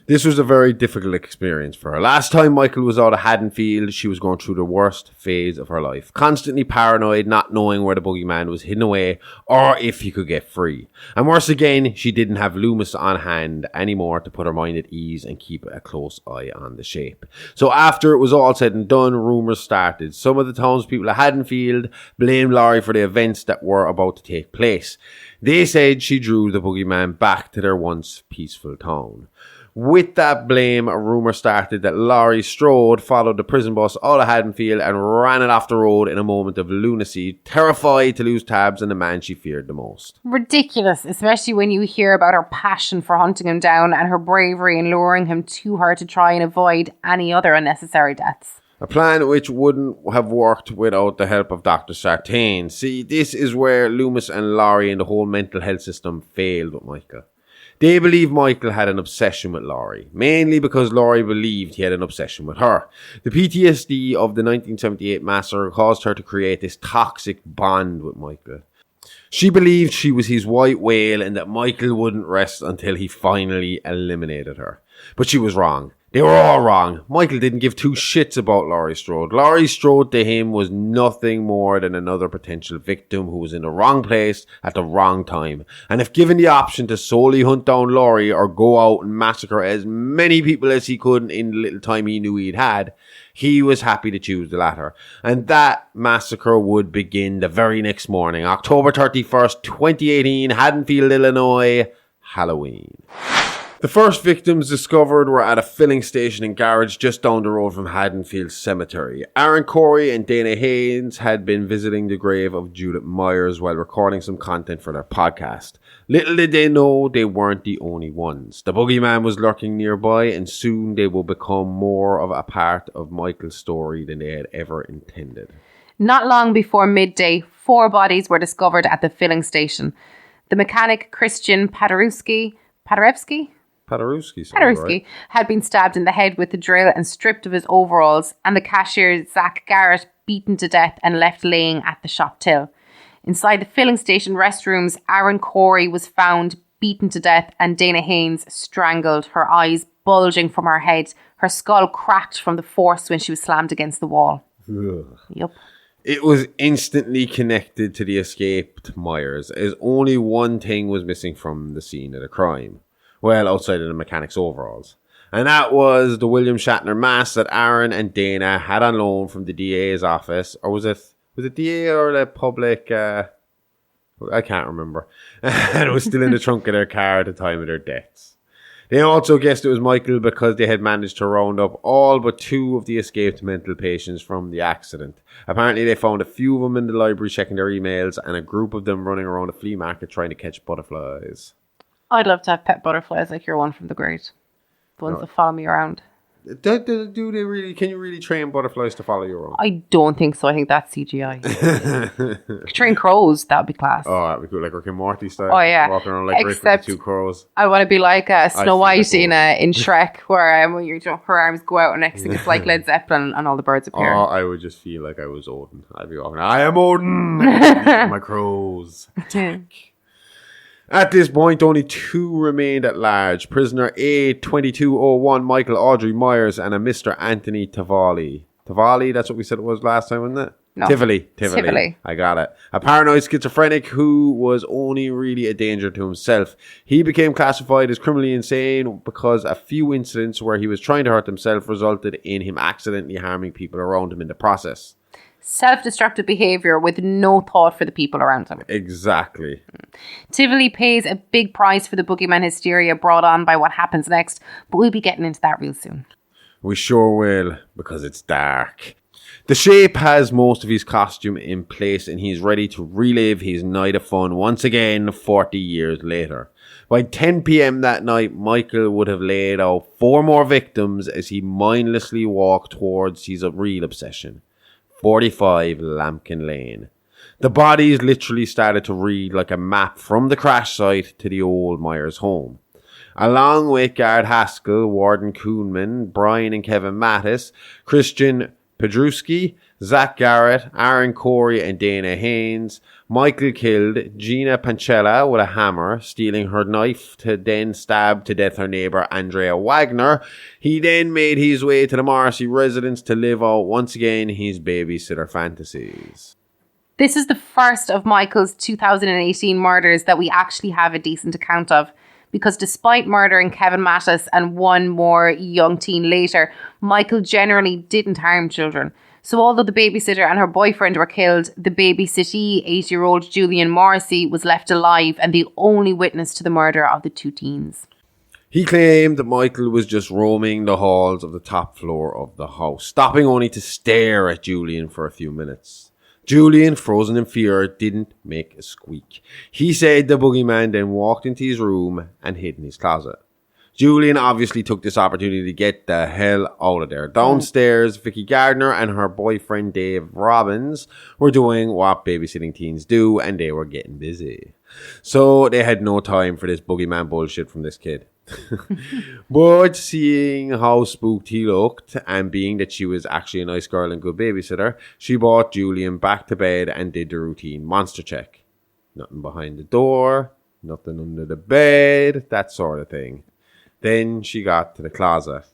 This was a very difficult experience for her. Last time Micheal was out of Haddonfield, she was going through the worst phase of her life. Constantly paranoid, not knowing where the boogeyman was hidden away or if he could get free. And worse again, she didn't have Loomis on hand anymore to put her mind at ease and keep a close eye on the Shape. So after it was all said and done, rumours started. Some of the townspeople of Haddonfield blamed Laurie for the events that were about to take place. They said she drew the boogeyman back to their once peaceful town. With that blame, a rumour started that Laurie Strode followed the prison bus out of Haddonfield and ran it off the road in a moment of lunacy, terrified to lose tabs on the man she feared the most. Ridiculous, especially when you hear about her passion for hunting him down and her bravery in luring him to her to try and avoid any other unnecessary deaths. A plan which wouldn't have worked without the help of Dr. Sartain. See, this is where Loomis and Laurie and the whole mental health system failed with Micheal. They believe Micheal had an obsession with Laurie, mainly because Laurie believed he had an obsession with her. The PTSD of the 1978 massacre caused her to create this toxic bond with Micheal. She believed she was his white whale and that Micheal wouldn't rest until he finally eliminated her. But she was wrong. They were all wrong. Michael didn't give two shits about Laurie Strode. Laurie Strode to him was nothing more than another potential victim who was in the wrong place at the wrong time. And if given the option to solely hunt down Laurie or go out and massacre as many people as he could in the little time he knew he'd had, he was happy to choose the latter. And that massacre would begin the very next morning, October 31st, 2018, Haddonfield, Illinois, Halloween. The first victims discovered were at a filling station and garage just down the road from Haddonfield Cemetery. Aaron Corey and Dana Haynes had been visiting the grave of Judith Myers while recording some content for their podcast. Little did they know they weren't the only ones. The boogeyman was lurking nearby, and soon they will become more of a part of Michael's story than they had ever intended. Not long before midday, 4 bodies were discovered at the filling station. The mechanic Christian Paderewski had been stabbed in the head with a drill and stripped of his overalls, and the cashier Zach Garrett beaten to death and left laying at the shop till. Inside the filling station restrooms, Aaron Corey was found beaten to death and Dana Haynes strangled, her eyes bulging from her head, her skull cracked from the force when she was slammed against the wall. Ugh. Yep. It was instantly connected to the escaped Myers, as only one thing was missing from the scene of the crime. Well, outside of the mechanic's overalls. And that was the William Shatner mask that Aaron and Dana had on loan from the DA's office. Or was it DA or the public? I can't remember. And it was still in the trunk of their car at the time of their deaths. They also guessed it was Michael because they had managed to round up all but 2 of the escaped mental patients from the accident. Apparently they found a few of them in the library checking their emails and a group of them running around a flea market trying to catch butterflies. I'd love to have pet butterflies like your one from the grade. The ones that follow me around. Do they really? Can you really train butterflies to follow you around? I don't think so. I think that's CGI. Train crows, that would be class. Oh, that'd be cool, like Rick and Morty style. Oh yeah, walking around like Rick with the 2 crows. I want to be like Snow White in Shrek, where when her arms go out and next thing it's like Led Zeppelin and all the birds appear. Oh, I would just feel like I was Odin. I'd be walking. I am Odin. My crows. At this point, only 2 remained at large. Prisoner A2201, Michael Audrey Myers, and a Mr. Anthony Tavalli. Tavalli, that's what we said it was last time, wasn't it? No. Tivoli. I got it. A paranoid schizophrenic who was only really a danger to himself. He became classified as criminally insane because a few incidents where he was trying to hurt himself resulted in him accidentally harming people around him in the process. Self-destructive behaviour with no thought for the people around him. Exactly. Tivoli pays a big price for the boogeyman hysteria brought on by what happens next, but we'll be getting into that real soon. We sure will, because it's dark. The Shape has most of his costume in place and he's ready to relive his night of fun once again 40 years later. By 10 p.m. that night, Michael would have laid out 4 more victims as he mindlessly walked towards his real obsession. 45 Lambkin Lane. The bodies literally started to read like a map from the crash site to the old Myers home. Along with Garrett Haskell, Warden Kuhnman, Brian and Kevin Mattis, Christian Pedrusky, Zach Garrett, Aaron Corey and Dana Haynes, Michael killed Gina Pancella with a hammer, stealing her knife to then stab to death her neighbour Andrea Wagner. He then made his way to the Morrissey residence to live out once again his babysitter fantasies. This is the first of Michael's 2018 murders that we actually have a decent account of, because despite murdering Kevin Mattis and 1 more young teen later, Michael generally didn't harm children. So although the babysitter and her boyfriend were killed, the babysittee, 8-year-old Julian Morrissey, was left alive and the only witness to the murder of the 2 teens. He claimed that Michael was just roaming the halls of the top floor of the house, stopping only to stare at Julian for a few minutes. Julian, frozen in fear, didn't make a squeak. He said the boogeyman then walked into his room and hid in his closet. Julian obviously took this opportunity to get the hell out of there. Downstairs, Vicky Gardner and her boyfriend Dave Robbins were doing what babysitting teens do, and they were getting busy. So they had no time for this boogeyman bullshit from this kid. But seeing how spooked he looked, and being that she was actually a nice girl and good babysitter, she brought Julian back to bed and did the routine monster check. Nothing behind the door, nothing under the bed, that sort of thing. Then she got to the closet.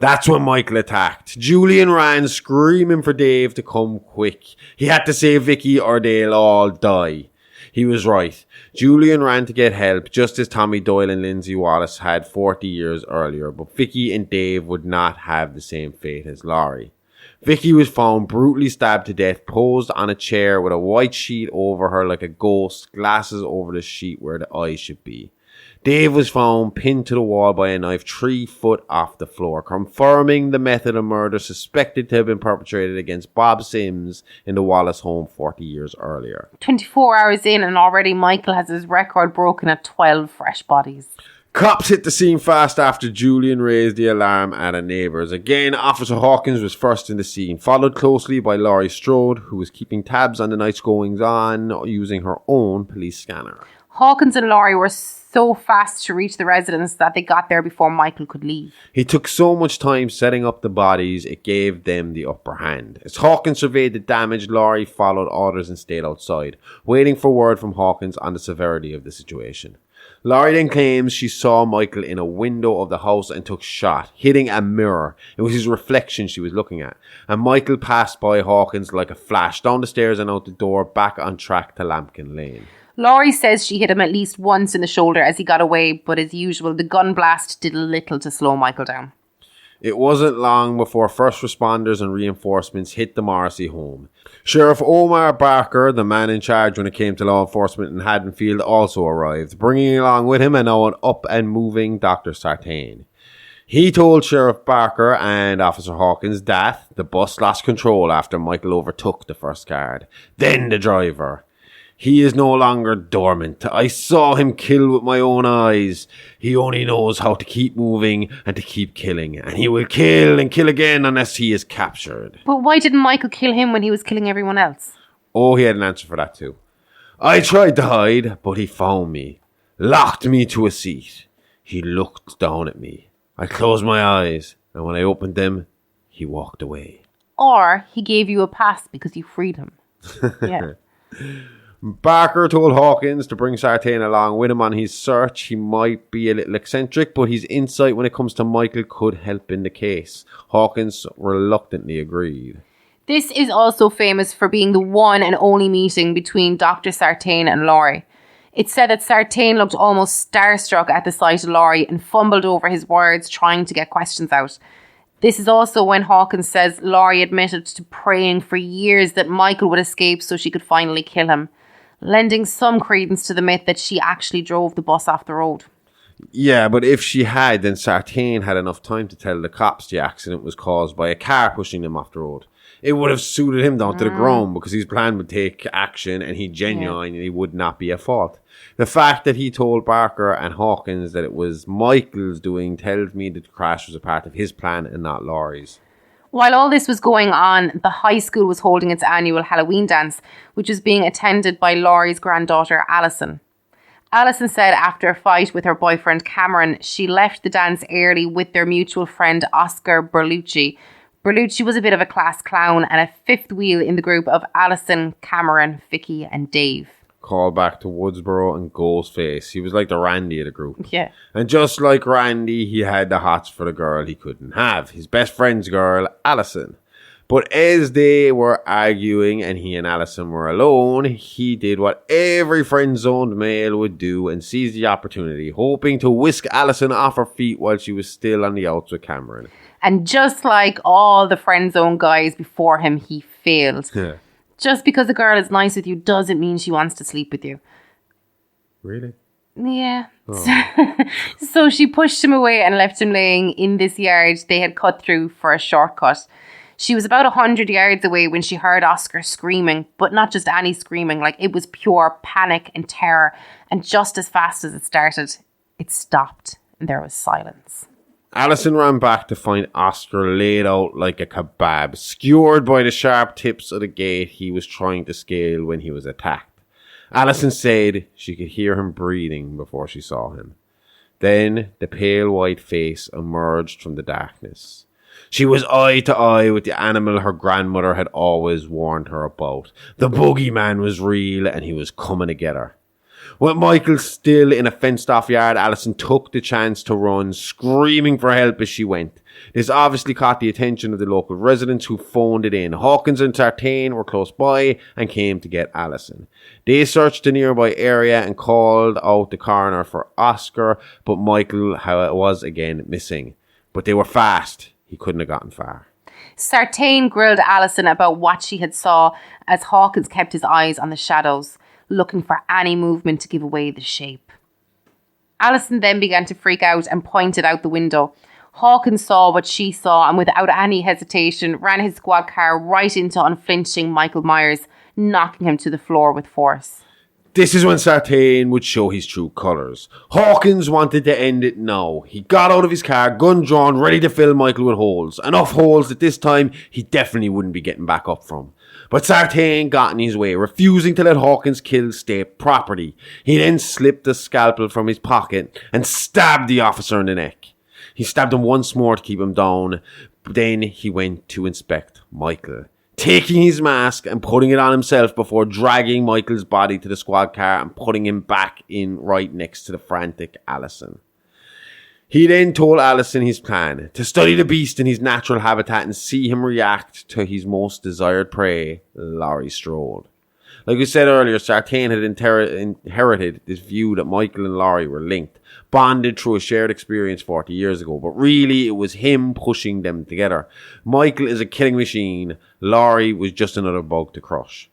That's when Michael attacked. Julian ran, screaming for Dave to come quick. He had to save Vicky or they'll all die. He was right. Julian ran to get help just as Tommy Doyle and Lindsay Wallace had 40 years earlier, but Vicky and Dave would not have the same fate as Laurie. Vicky was found brutally stabbed to death, posed on a chair with a white sheet over her like a ghost, glasses over the sheet where the eyes should be. Dave was found pinned to the wall by a knife 3 foot off the floor, confirming the method of murder suspected to have been perpetrated against Bob Sims in the Wallace home 40 years earlier. 24 hours in and already Michael has his record broken at 12 fresh bodies. Cops hit the scene fast after Julian raised the alarm at a neighbour's. Again, Officer Hawkins was first in the scene, followed closely by Laurie Strode, who was keeping tabs on the night's goings-on using her own police scanner. Hawkins and Laurie were so fast to reach the residence that they got there before Michael could leave. He took so much time setting up the bodies, it gave them the upper hand. As Hawkins surveyed the damage, Laurie followed orders and stayed outside, waiting for word from Hawkins on the severity of the situation. Laurie then claims she saw Michael in a window of the house and took shot, hitting a mirror. It was his reflection she was looking at. And Michael passed by Hawkins like a flash, down the stairs and out the door, back on track to Lambkin Lane. Laurie says she hit him at least once in the shoulder as he got away, but as usual, the gun blast did little to slow Michael down. It wasn't long before first responders and reinforcements hit the Morrissey home. Sheriff Omar Barker, the man in charge when it came to law enforcement in Haddonfield, also arrived, bringing along with him an up and moving Dr. Sartain. He told Sheriff Barker and Officer Hawkins that the bus lost control after Michael overtook the first guard, then the driver. He is no longer dormant. I saw him kill with my own eyes. He only knows how to keep moving and to keep killing. And he will kill and kill again unless he is captured. But why didn't Michael kill him when he was killing everyone else? Oh, he had an answer for that too. I tried to hide, but he found me. Locked me to a seat. He looked down at me. I closed my eyes, and when I opened them, he walked away. Or he gave you a pass because you freed him. Yeah. Barker told Hawkins to bring Sartain along with him on his search. He might be a little eccentric, but his insight when it comes to Michael could help in the case. Hawkins reluctantly agreed. This is also famous for being the one and only meeting between Dr. Sartain and Laurie. It's said that Sartain looked almost starstruck at the sight of Laurie and fumbled over his words trying to get questions out. This is also when Hawkins says Laurie admitted to praying for years that Michael would escape so she could finally kill him, lending some credence to the myth that she actually drove the bus off the road. Yeah, but if she had, then Sartain had enough time to tell the cops the accident was caused by a car pushing them off the road. It would have suited him down to the ground because his plan would take action and he genuinely would not be at fault. The fact that he told Barker and Hawkins that it was Michael's doing tells me that the crash was a part of his plan and not Laurie's. While all this was going on, the high school was holding its annual Halloween dance, which was being attended by Laurie's granddaughter, Alison. Alison said after a fight with her boyfriend, Cameron, she left the dance early with their mutual friend, Oscar Berlucci. Berlucci was a bit of a class clown and a fifth wheel in the group of Alison, Cameron, Vicky and Dave. Call back to Woodsboro and Ghostface. He was like the Randy of the group. Yeah. And just like Randy, he had the hots for the girl he couldn't have. His best friend's girl, Alison. But as they were arguing and he and Alison were alone, he did what every friend-zoned male would do and seized the opportunity, hoping to whisk Alison off her feet while she was still on the outs with Cameron. And just like all the friend-zone guys before him, he failed. Just because a girl is nice with you doesn't mean she wants to sleep with you. Really? Yeah. Oh. So she pushed him away and left him laying in this yard they had cut through for a shortcut. She was about 100 yards away when she heard Oscar screaming, but not just any screaming, like it was pure panic and terror. And just as fast as it started, it stopped and there was silence. Alison ran back to find Oscar laid out like a kebab, skewered by the sharp tips of the gate he was trying to scale when he was attacked. Alison said she could hear him breathing before she saw him. Then the pale white face emerged from the darkness. She was eye to eye with the animal her grandmother had always warned her about. The boogeyman was real and he was coming to get her. With Michael still in a fenced-off yard, Alison took the chance to run, screaming for help as she went. This obviously caught the attention of the local residents who phoned it in. Hawkins and Sartain were close by and came to get Alison. They searched the nearby area and called out the coroner for Oscar, but Michael was again missing. But they were fast. He couldn't have gotten far. Sartain grilled Alison about what she had saw as Hawkins kept his eyes on the shadows, looking for any movement to give away the shape. Alison then began to freak out and pointed out the window. Hawkins saw what she saw and without any hesitation ran his squad car right into unflinching Michael Myers, knocking him to the floor with force. This is when Sartain would show his true colours. Hawkins wanted to end it now. He got out of his car, gun drawn, ready to fill Michael with holes. Enough holes that this time he definitely wouldn't be getting back up from. But Sartain got in his way, refusing to let Hawkins kill state property. He then slipped the scalpel from his pocket and stabbed the officer in the neck. He stabbed him once more to keep him down. Then he went to inspect Michael, taking his mask and putting it on himself before dragging Michael's body to the squad car and putting him back in right next to the frantic Alison. He then told Alison his plan, to study the beast in his natural habitat and see him react to his most desired prey, Laurie Strode. Like we said earlier, Sartain had inherited this view that Michael and Laurie were linked, bonded through a shared experience 40 years ago, but really it was him pushing them together. Michael is a killing machine, Laurie was just another bug to crush.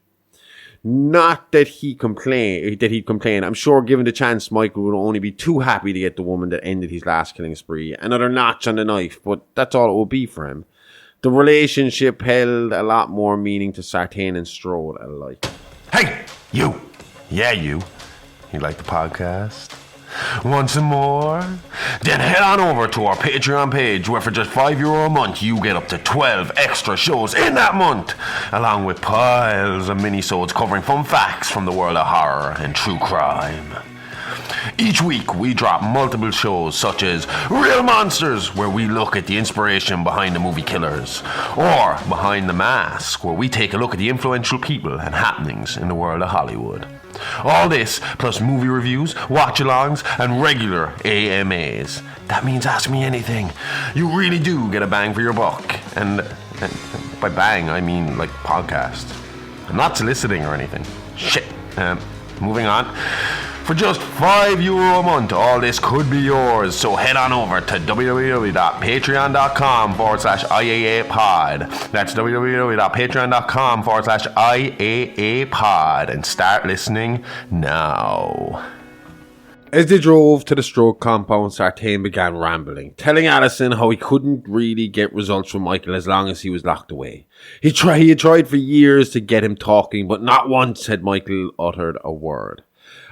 Not that he'd complain. I'm sure given the chance, Michael would only be too happy to get the woman that ended his last killing spree. Another notch on the knife, but that's all it would be for him. The relationship held a lot more meaning to Sartain and Strode alike. Hey, you. Yeah, you. You like the podcast? Want some more? Then head on over to our Patreon page where for just €5 a month you get up to 12 extra shows in that month, along with piles of mini-sodes covering fun facts from the world of horror and true crime. Each week we drop multiple shows such as Real Monsters, where we look at the inspiration behind the movie Killers, or Behind the Mask, where we take a look at the influential people and happenings in the world of Hollywood. All this, plus movie reviews, watch-alongs, and regular AMAs. That means ask me anything. You really do get a bang for your buck. And by bang, I mean like podcast. I'm not soliciting or anything. Shit. Moving on. For just €5 a month, all this could be yours. So head on over to www.patreon.com/IAApod. That's www.patreon.com/IAApod. And start listening now. As they drove to the Strode compound, Sartain began rambling, telling Alison how he couldn't really get results from Michael as long as he was locked away. He had tried for years to get him talking, but not once had Michael uttered a word.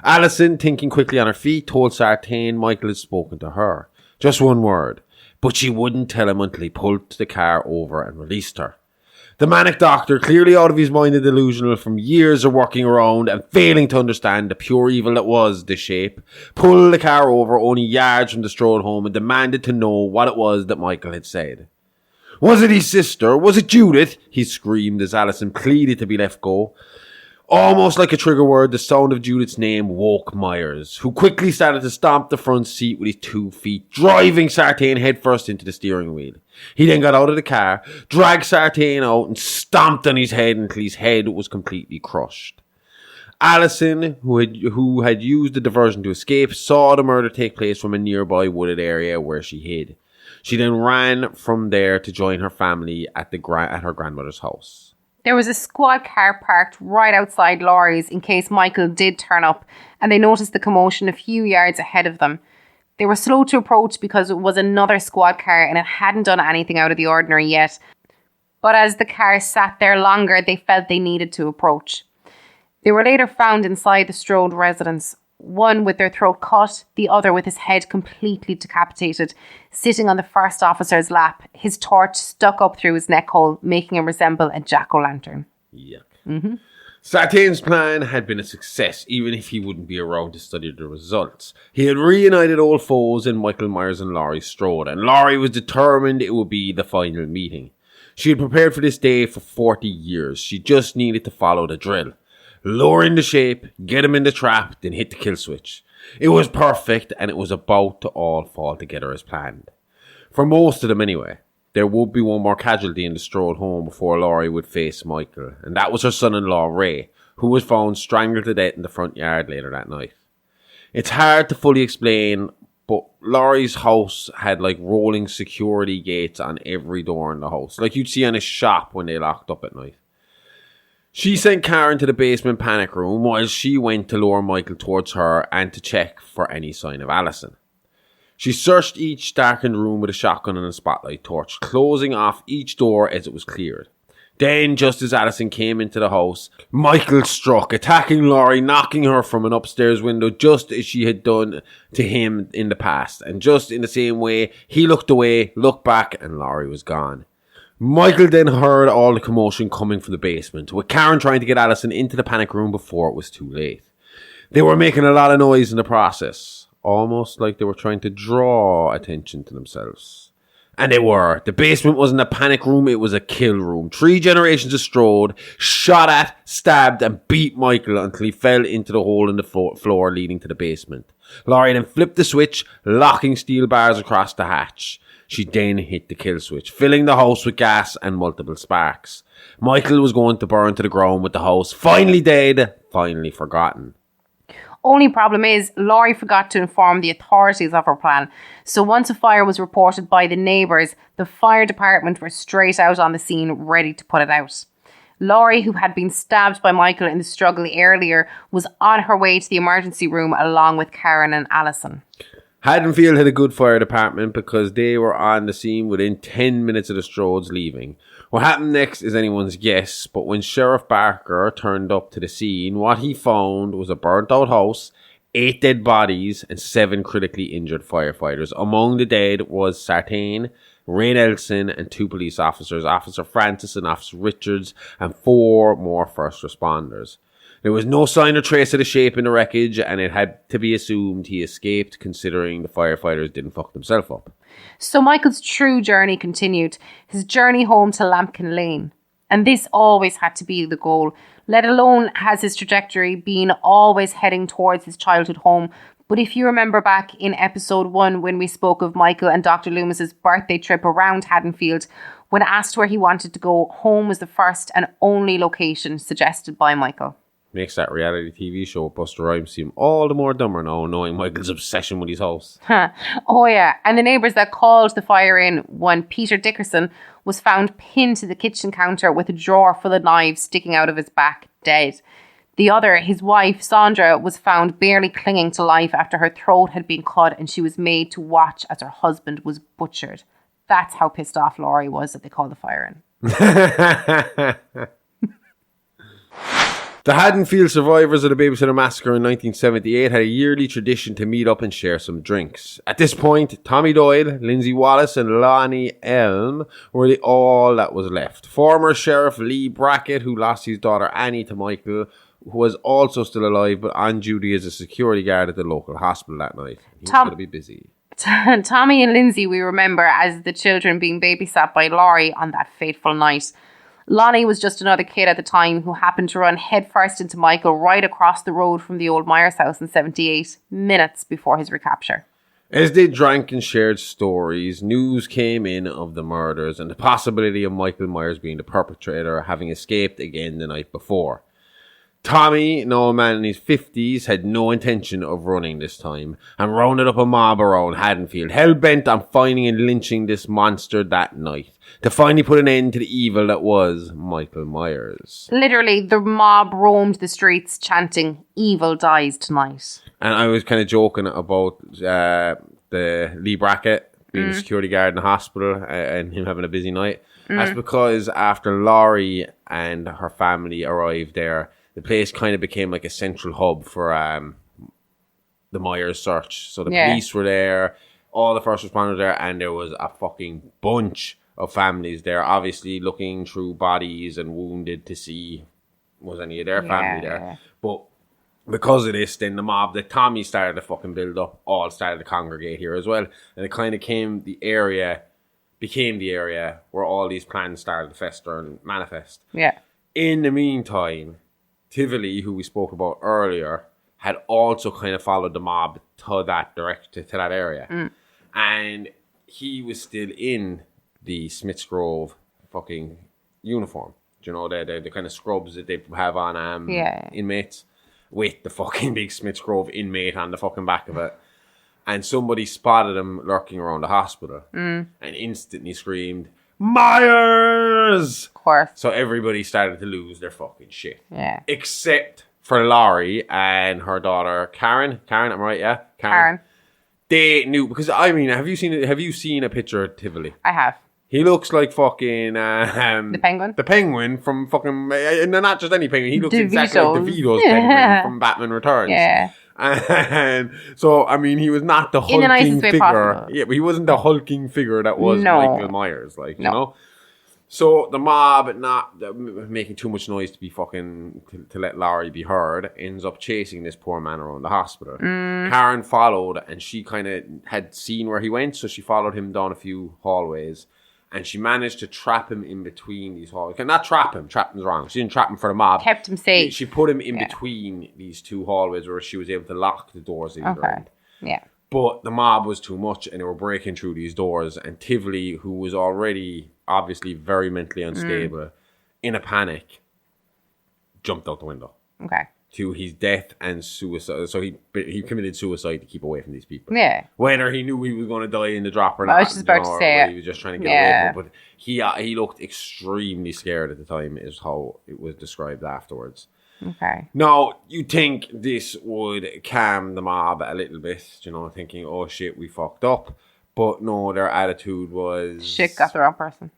Alison, thinking quickly on her feet, told Sartain Michael had spoken to her. Just one word. But she wouldn't tell him until he pulled the car over and released her. The manic doctor, clearly out of his mind and delusional from years of working around and failing to understand the pure evil that was the Shape, pulled the car over only yards from the Strode home and demanded to know what it was that Michael had said. Was it his sister? Was it Judith? He screamed as Alison pleaded to be left go. Almost like a trigger word, the sound of Judith's name woke Myers, who quickly started to stomp the front seat with his 2 feet, driving Sartain headfirst into the steering wheel. He then got out of the car, dragged Sartain out and stomped on his head until his head was completely crushed. Alison, who had used the diversion to escape, saw the murder take place from a nearby wooded area where she hid. She then ran from there to join her family at her grandmother's house. There was a squad car parked right outside Laurie's in case Michael did turn up, and they noticed the commotion a few yards ahead of them. They were slow to approach because it was another squad car and it hadn't done anything out of the ordinary yet. But as the car sat there longer, they felt they needed to approach. They were later found inside the Strode residence, one with their throat cut, the other with his head completely decapitated, sitting on the first officer's lap, his torch stuck up through his neck hole, making him resemble a jack-o'-lantern. Yuck. Mm-hmm. Sartain's plan had been a success, even if he wouldn't be around to study the results. He had reunited old foes in Michael Myers and Laurie Strode, and Laurie was determined it would be the final meeting. She had prepared for this day for 40 years. She just needed to follow the drill. lure into shape, get him in the trap, then hit the kill switch. It was perfect, and it was about to all fall together as planned. For most of them anyway. There would be one more casualty in the Strode home before Laurie would face Micheal, and that was her son-in-law Ray, who was found strangled to death in the front yard later that night. It's hard to fully explain, but Laurie's house had like rolling security gates on every door in the house, like you'd see on a shop when they locked up at night. She sent Karen to the basement panic room while she went to lure Micheal towards her and to check for any sign of Alison. She searched each darkened room with a shotgun and a spotlight torch, closing off each door as it was cleared. Then, just as Alison came into the house, Micheal struck, attacking Laurie, knocking her from an upstairs window just as she had done to him in the past. And just in the same way, he looked away, looked back, and Laurie was gone. Micheal then heard all the commotion coming from the basement, with Karen trying to get Alison into the panic room before it was too late. They were making a lot of noise in the process, almost like they were trying to draw attention to themselves. And they were. The basement wasn't a panic room, it was a kill room. 3 generations of Strode shot at, stabbed, and beat Micheal until he fell into the hole in the floor leading to the basement. Laurie then flipped the switch, locking steel bars across the hatch. She then hit the kill switch, filling the house with gas and multiple sparks. Micheal was going to burn to the ground with the house finally dead, finally forgotten. Only problem is, Laurie forgot to inform the authorities of her plan. So once a fire was reported by the neighbours, the fire department were straight out on the scene, ready to put it out. Laurie, who had been stabbed by Micheal in the struggle earlier, was on her way to the emergency room along with Karen and Alison. Haddonfield had a good fire department because they were on the scene within 10 minutes of the Strodes leaving. What happened next is anyone's guess, but when Sheriff Barker turned up to the scene, what he found was a burnt-out house, 8 dead bodies, and 7 critically injured firefighters. Among the dead was Sartain, Ray Nelson, and 2 police officers, Officer Francis and Officer Richards, and 4 more first responders. There was no sign or trace of the Shape in the wreckage, and it had to be assumed he escaped, considering the firefighters didn't fuck themselves up. So Michael's true journey continued, his journey home to Lambkin Lane. And this always had to be the goal, let alone has his trajectory been always heading towards his childhood home. But if you remember back in episode 1 when we spoke of Micheal and Dr. Loomis's birthday trip around Haddonfield, when asked where he wanted to go, home was the first and only location suggested by Micheal. Makes that reality TV show with Buster Rhymes seem all the more dumber now, knowing Michael's obsession with his house. Oh yeah, and the neighbours that called the fire in, one Peter Dickerson, was found pinned to the kitchen counter with a drawer full of knives sticking out of his back, dead. The other, his wife, Sandra, was found barely clinging to life after her throat had been cut and she was made to watch as her husband was butchered. That's how pissed off Laurie was that they called the fire in. The Haddonfield survivors of the Babysitter Massacre in 1978 had a yearly tradition to meet up and share some drinks. At this point, Tommy Doyle, Lindsay Wallace and Lonnie Elm were all that was left. Former Sheriff Lee Brackett, who lost his daughter Annie to Micheal, who was also still alive but on duty as a security guard at the local hospital that night. He was going to be busy. Tommy and Lindsay we remember as the children being babysat by Laurie on that fateful night. Lonnie was just another kid at the time who happened to run headfirst into Micheal right across the road from the old Myers house in 78, minutes before his recapture. As they drank and shared stories, news came in of the murders and the possibility of Michael Myers being the perpetrator, having escaped again the night before. Tommy, now a man in his 50s, had no intention of running this time and rounded up a mob around Haddonfield, hell-bent on finding and lynching this monster that night to finally put an end to the evil that was Michael Myers. Literally, the mob roamed the streets chanting, "Evil dies tonight." And I was kind of joking about the Lee Brackett being a security guard in the hospital and him having a busy night. That's because after Laurie and her family arrived there, the place kind of became like a central hub for the Myers search. So the police were there, all the first responders there, and there was a fucking bunch of families there, obviously looking through bodies and wounded to see was any of their family there. But because of this, then the mob that Tommy started to fucking build up all started to congregate here as well. And it kind of became the area where all these plans started to fester and manifest. Yeah. In the meantime, Tivoli, who we spoke about earlier, had also kind of followed the mob to that area. And he was still in the Smith's Grove fucking uniform. Do you know, the kind of scrubs that they have on inmates, with the fucking big Smith's Grove inmate on the fucking back of it. And somebody spotted him lurking around the hospital and instantly screamed, "Myers!" Of course. So everybody started to lose their fucking shit. Yeah. Except for Laurie and her daughter Karen. Karen, am I right? Yeah, Karen. They knew, because I mean, have you seen a picture of Tivoli? I have. He looks like fucking the penguin. The penguin from fucking, not just any penguin. He looks exactly like DeVito's Yeah. penguin from Batman Returns. Yeah. And so, I mean, he was not the hulking nicest way figure. possible. Yeah, but he wasn't the hulking figure that was Michael Myers, like, you know? So the mob, not making too much noise to be fucking, to let Laurie be heard, ends up chasing this poor man around the hospital. Karen followed, and she kind of had seen where he went, so she followed him down a few hallways. And she managed to trap him in between these hallways. Not trap him. Trapped him's wrong. She didn't trap him for the mob. Kept him safe. She put him in between these two hallways where she was able to lock the doors either end. Yeah. But the mob was too much, and they were breaking through these doors. And Tivoli, who was already obviously very mentally unstable, in a panic, jumped out the window. Okay. To his death and suicide. So he committed suicide to keep away from these people. Yeah. Whether he knew he was going to die in the drop or not. I was just about to say it. He was just trying to get away from it. But he looked extremely scared at the time, is how it was described afterwards. Okay. Now, you think this would calm the mob a little bit, you know, thinking, oh shit, we fucked up. But no, their attitude was... Shit, got the wrong person.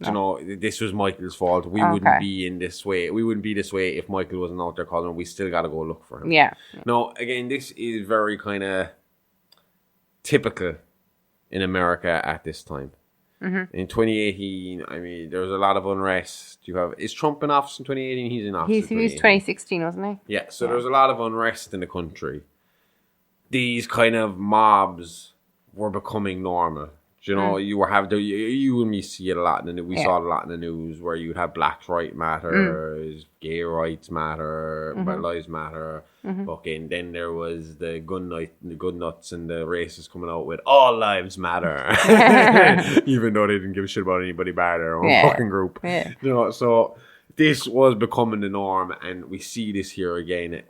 You know, this was Michael's fault. We wouldn't be in this way. We wouldn't be this way if Michael wasn't out there calling him. We still got to go look for him. Yeah. Now, again, this is very kind of typical in America at this time. In 2018, I mean, there was a lot of unrest. Is Trump in office in 2018? He's in office. He was 2016, wasn't he? Yeah, so there was a lot of unrest in the country. These kind of mobs were becoming normal. You know, you and me see it a lot, and we saw it a lot in the news where you'd have Black Rights Matter, gay rights matter, lives matter. Fucking then there was the gun nuts and the racists coming out with all lives matter, even though they didn't give a shit about anybody bad or their own fucking group. Yeah. You know, so this was becoming the norm, and we see this here again.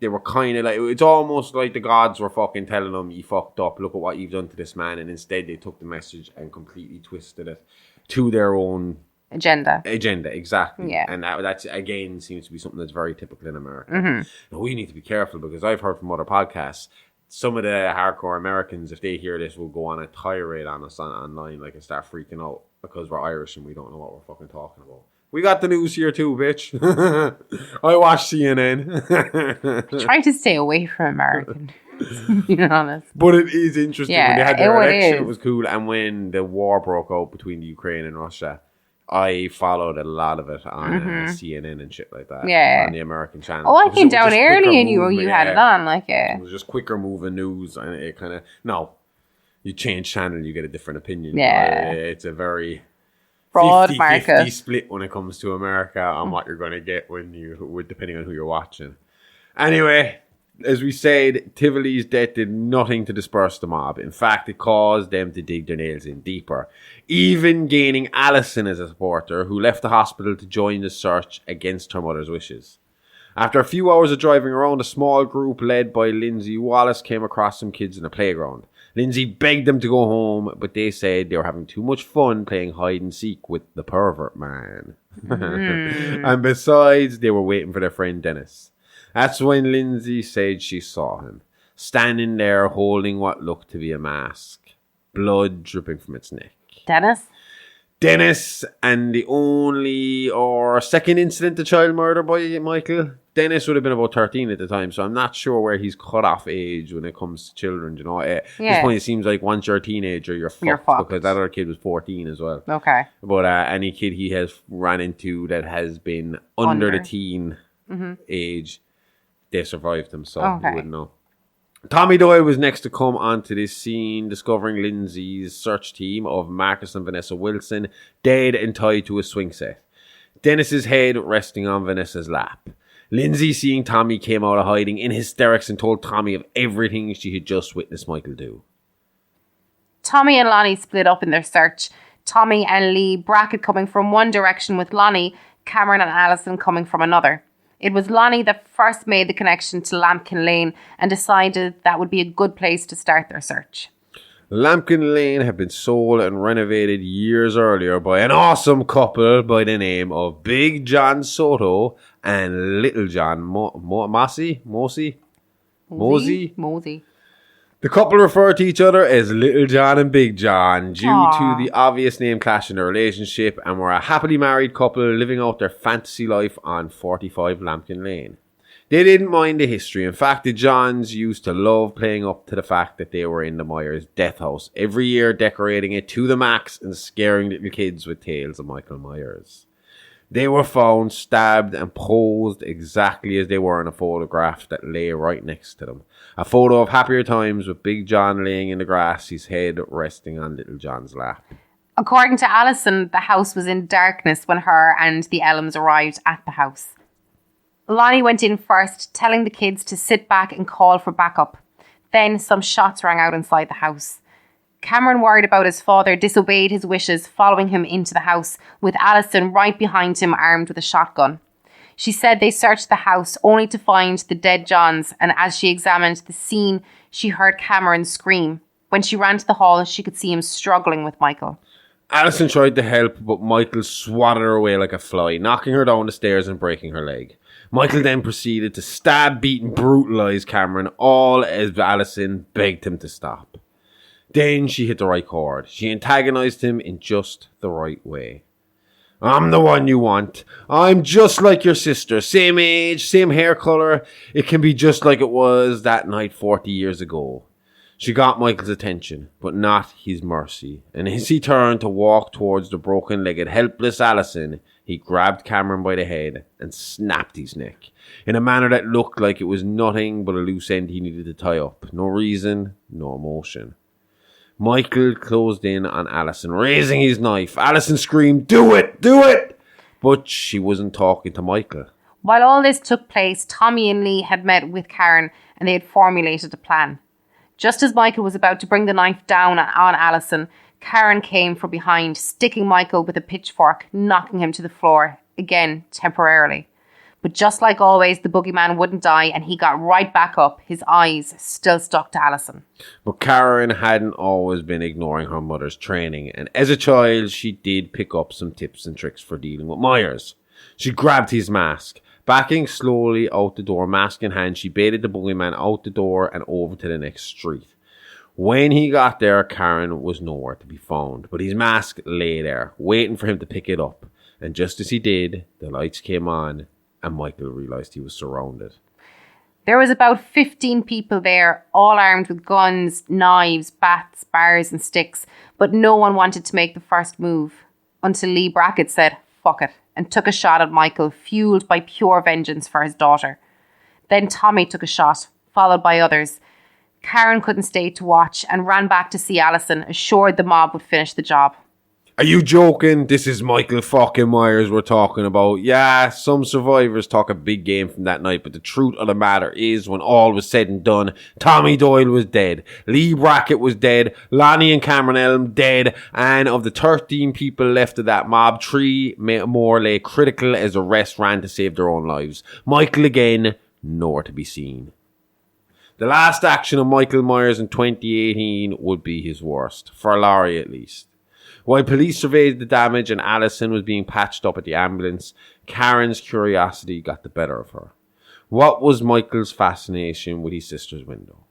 They were kind of like, it's almost like the gods were fucking telling them, you fucked up, look at what you've done to this man. And instead they took the message and completely twisted it to their own agenda, exactly. Yeah. And that's, again, seems to be something that's very typical in America. Now, we need to be careful, because I've heard from other podcasts, some of the hardcore Americans, if they hear this, will go on a tirade on us online, like, and start freaking out because we're Irish and we don't know what we're fucking talking about. We got the news here too, bitch. I watch CNN. I try to stay away from American news, to be honest. But it is interesting. Yeah, when they had their election, is. It was cool. And when the war broke out between the Ukraine and Russia, I followed a lot of it on CNN and shit like that. Yeah. On the American channel. Oh, I came down early and you had it on. It was just quicker moving news. And it kind of... No. You change channel, you get a different opinion. Yeah. It's a very... broad 50-50 split when it comes to America on what you're going to get depending on who you're watching. Anyway, as we said, Tivoli's death did nothing to disperse the mob. In fact, it caused them to dig their nails in deeper, even gaining Alison as a supporter, who left the hospital to join the search against her mother's wishes. After a few hours of driving around, a small group led by Lindsay Wallace came across some kids in a playground. Lindsay begged them to go home, but they said they were having too much fun playing hide and seek with the pervert man. And besides, they were waiting for their friend Dennis. That's when Lindsay said she saw him, standing there holding what looked to be a mask, blood dripping from its neck. Dennis, and the only or second incident of child murder by Michael. Dennis would have been about 13 at the time, so I'm not sure where he's cut off age when it comes to children, you know. At this point, it seems like once you're a teenager, you're fucked. Because that other kid was 14 as well. Okay. But any kid he has ran into that has been under the teen age, they survived him, so you wouldn't know. Tommy Doyle was next to come onto this scene, discovering Lindsay's search team of Marcus and Vanessa Wilson dead and tied to a swing set. Dennis's head resting on Vanessa's lap. Lindsay, seeing Tommy, came out of hiding in hysterics and told Tommy of everything she had just witnessed Micheal do. Tommy and Lonnie split up in their search. Tommy and Lee Brackett coming from one direction with Lonnie, Cameron and Alison coming from another. It was Lonnie that first made the connection to Lambkin Lane and decided that would be a good place to start their search. Lambkin Lane had been sold and renovated years earlier by an awesome couple by the name of Big John Soto and Little John Mosey. The couple referred to each other as Little John and Big John due to the obvious name clash in their relationship, and were a happily married couple living out their fantasy life on 45 Lambkin Lane. They didn't mind the history. In fact, the Johns used to love playing up to the fact that they were in the Myers' death house every year, decorating it to the max and scaring little kids with tales of Michael Myers. They were found stabbed and posed exactly as they were in a photograph that lay right next to them. A photo of happier times with Big John laying in the grass, his head resting on Little John's lap. According to Alison, the house was in darkness when her and the Ellams arrived at the house. Lonnie went in first, telling the kids to sit back and call for backup. Then some shots rang out inside the house. Cameron, worried about his father, disobeyed his wishes, following him into the house, with Alison right behind him armed with a shotgun. She said they searched the house only to find the dead Johns, and as she examined the scene, she heard Cameron scream. When she ran to the hall, she could see him struggling with Micheal. Alison tried to help, but Micheal swatted her away like a fly, knocking her down the stairs and breaking her leg. Micheal then proceeded to stab, beat and brutalise Cameron, all as Alison begged him to stop. Then she hit the right chord. She antagonised him in just the right way. I'm the one you want. I'm just like your sister. Same age, same hair colour. It can be just like it was that night 40 years ago. She got Michael's attention, but not his mercy. And as he turned to walk towards the broken-legged, helpless Alison, he grabbed Cameron by the head and snapped his neck in a manner that looked like it was nothing but a loose end he needed to tie up. No reason, no emotion. Micheal closed in on Alison, raising his knife. Alison screamed, "Do it! Do it!" But she wasn't talking to Micheal. While all this took place, Tommy and Lee had met with Karen and they had formulated a plan. Just as Micheal was about to bring the knife down on Alison, Karen came from behind, sticking Micheal with a pitchfork, knocking him to the floor, again, temporarily. But just like always, the boogeyman wouldn't die and he got right back up, his eyes still stuck to Alison. But Karen hadn't always been ignoring her mother's training, and as a child, she did pick up some tips and tricks for dealing with Myers. She grabbed his mask. Backing slowly out the door, mask in hand, she baited the boogeyman out the door and over to the next street. When he got there, Karen was nowhere to be found, but his mask lay there, waiting for him to pick it up. And just as he did, the lights came on, and Micheal realised he was surrounded. There was about 15 people there, all armed with guns, knives, bats, bars and sticks, but no one wanted to make the first move, until Lee Brackett said, "Fuck it," and took a shot at Micheal, fueled by pure vengeance for his daughter. Then Tommy took a shot, followed by others. Karen couldn't stay to watch and ran back to see Alison, assured the mob would finish the job. Are you joking? This is Michael fucking Myers we're talking about. Yeah, some survivors talk a big game from that night, but the truth of the matter is, when all was said and done, Tommy Doyle was dead, Lee Brackett was dead, Lonnie and Cameron Elm dead, and of the 13 people left of that mob, 3 more lay critical as the rest ran to save their own lives. Michael again, nowhere to be seen. The last action of Michael Myers in 2018 would be his worst, for Laurie at least. While police surveyed the damage and Alison was being patched up at the ambulance, Karen's curiosity got the better of her. What was Michael's fascination with his sister's window?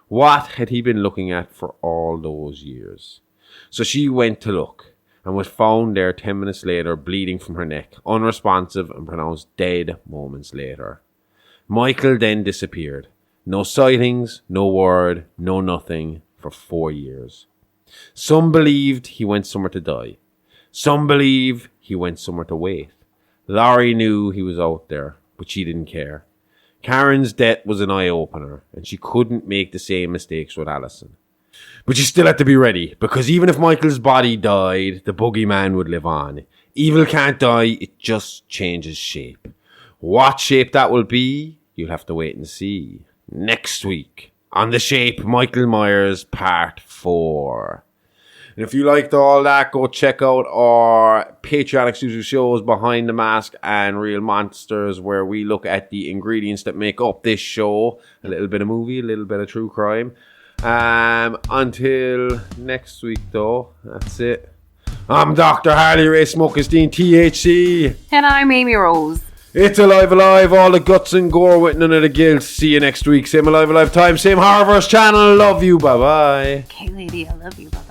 What had he been looking at for all those years? So she went to look, and was found there 10 minutes later, bleeding from her neck, unresponsive and pronounced dead moments later. Michael then disappeared. No sightings, no word, no nothing, for 4 years. Some believed he went somewhere to die. Some believe he went somewhere to wait. Laurie knew he was out there, but she didn't care. Karen's death was an eye-opener, and she couldn't make the same mistakes with Alison. But she still had to be ready, because even if Michael's body died, the boogeyman would live on. Evil can't die, it just changes shape. What shape that will be, you'll have to wait and see next week on The Shape Michael Myers Part 4. And if you liked all that, go check out our Patreon exclusive shows, Behind the Mask and Real Monsters, where we look at the ingredients that make up this show. A little bit of movie, a little bit of true crime. Until next week, though, that's it. I'm Dr. Harley Ray Smokestein, THC. And I'm Amy Rose. It's Alive, all the guts and gore with none of the guilt. See you next week. Same Alive time, same Horrorverse channel. Love you. Bye-bye. Okay, lady, I love you. Bye-bye.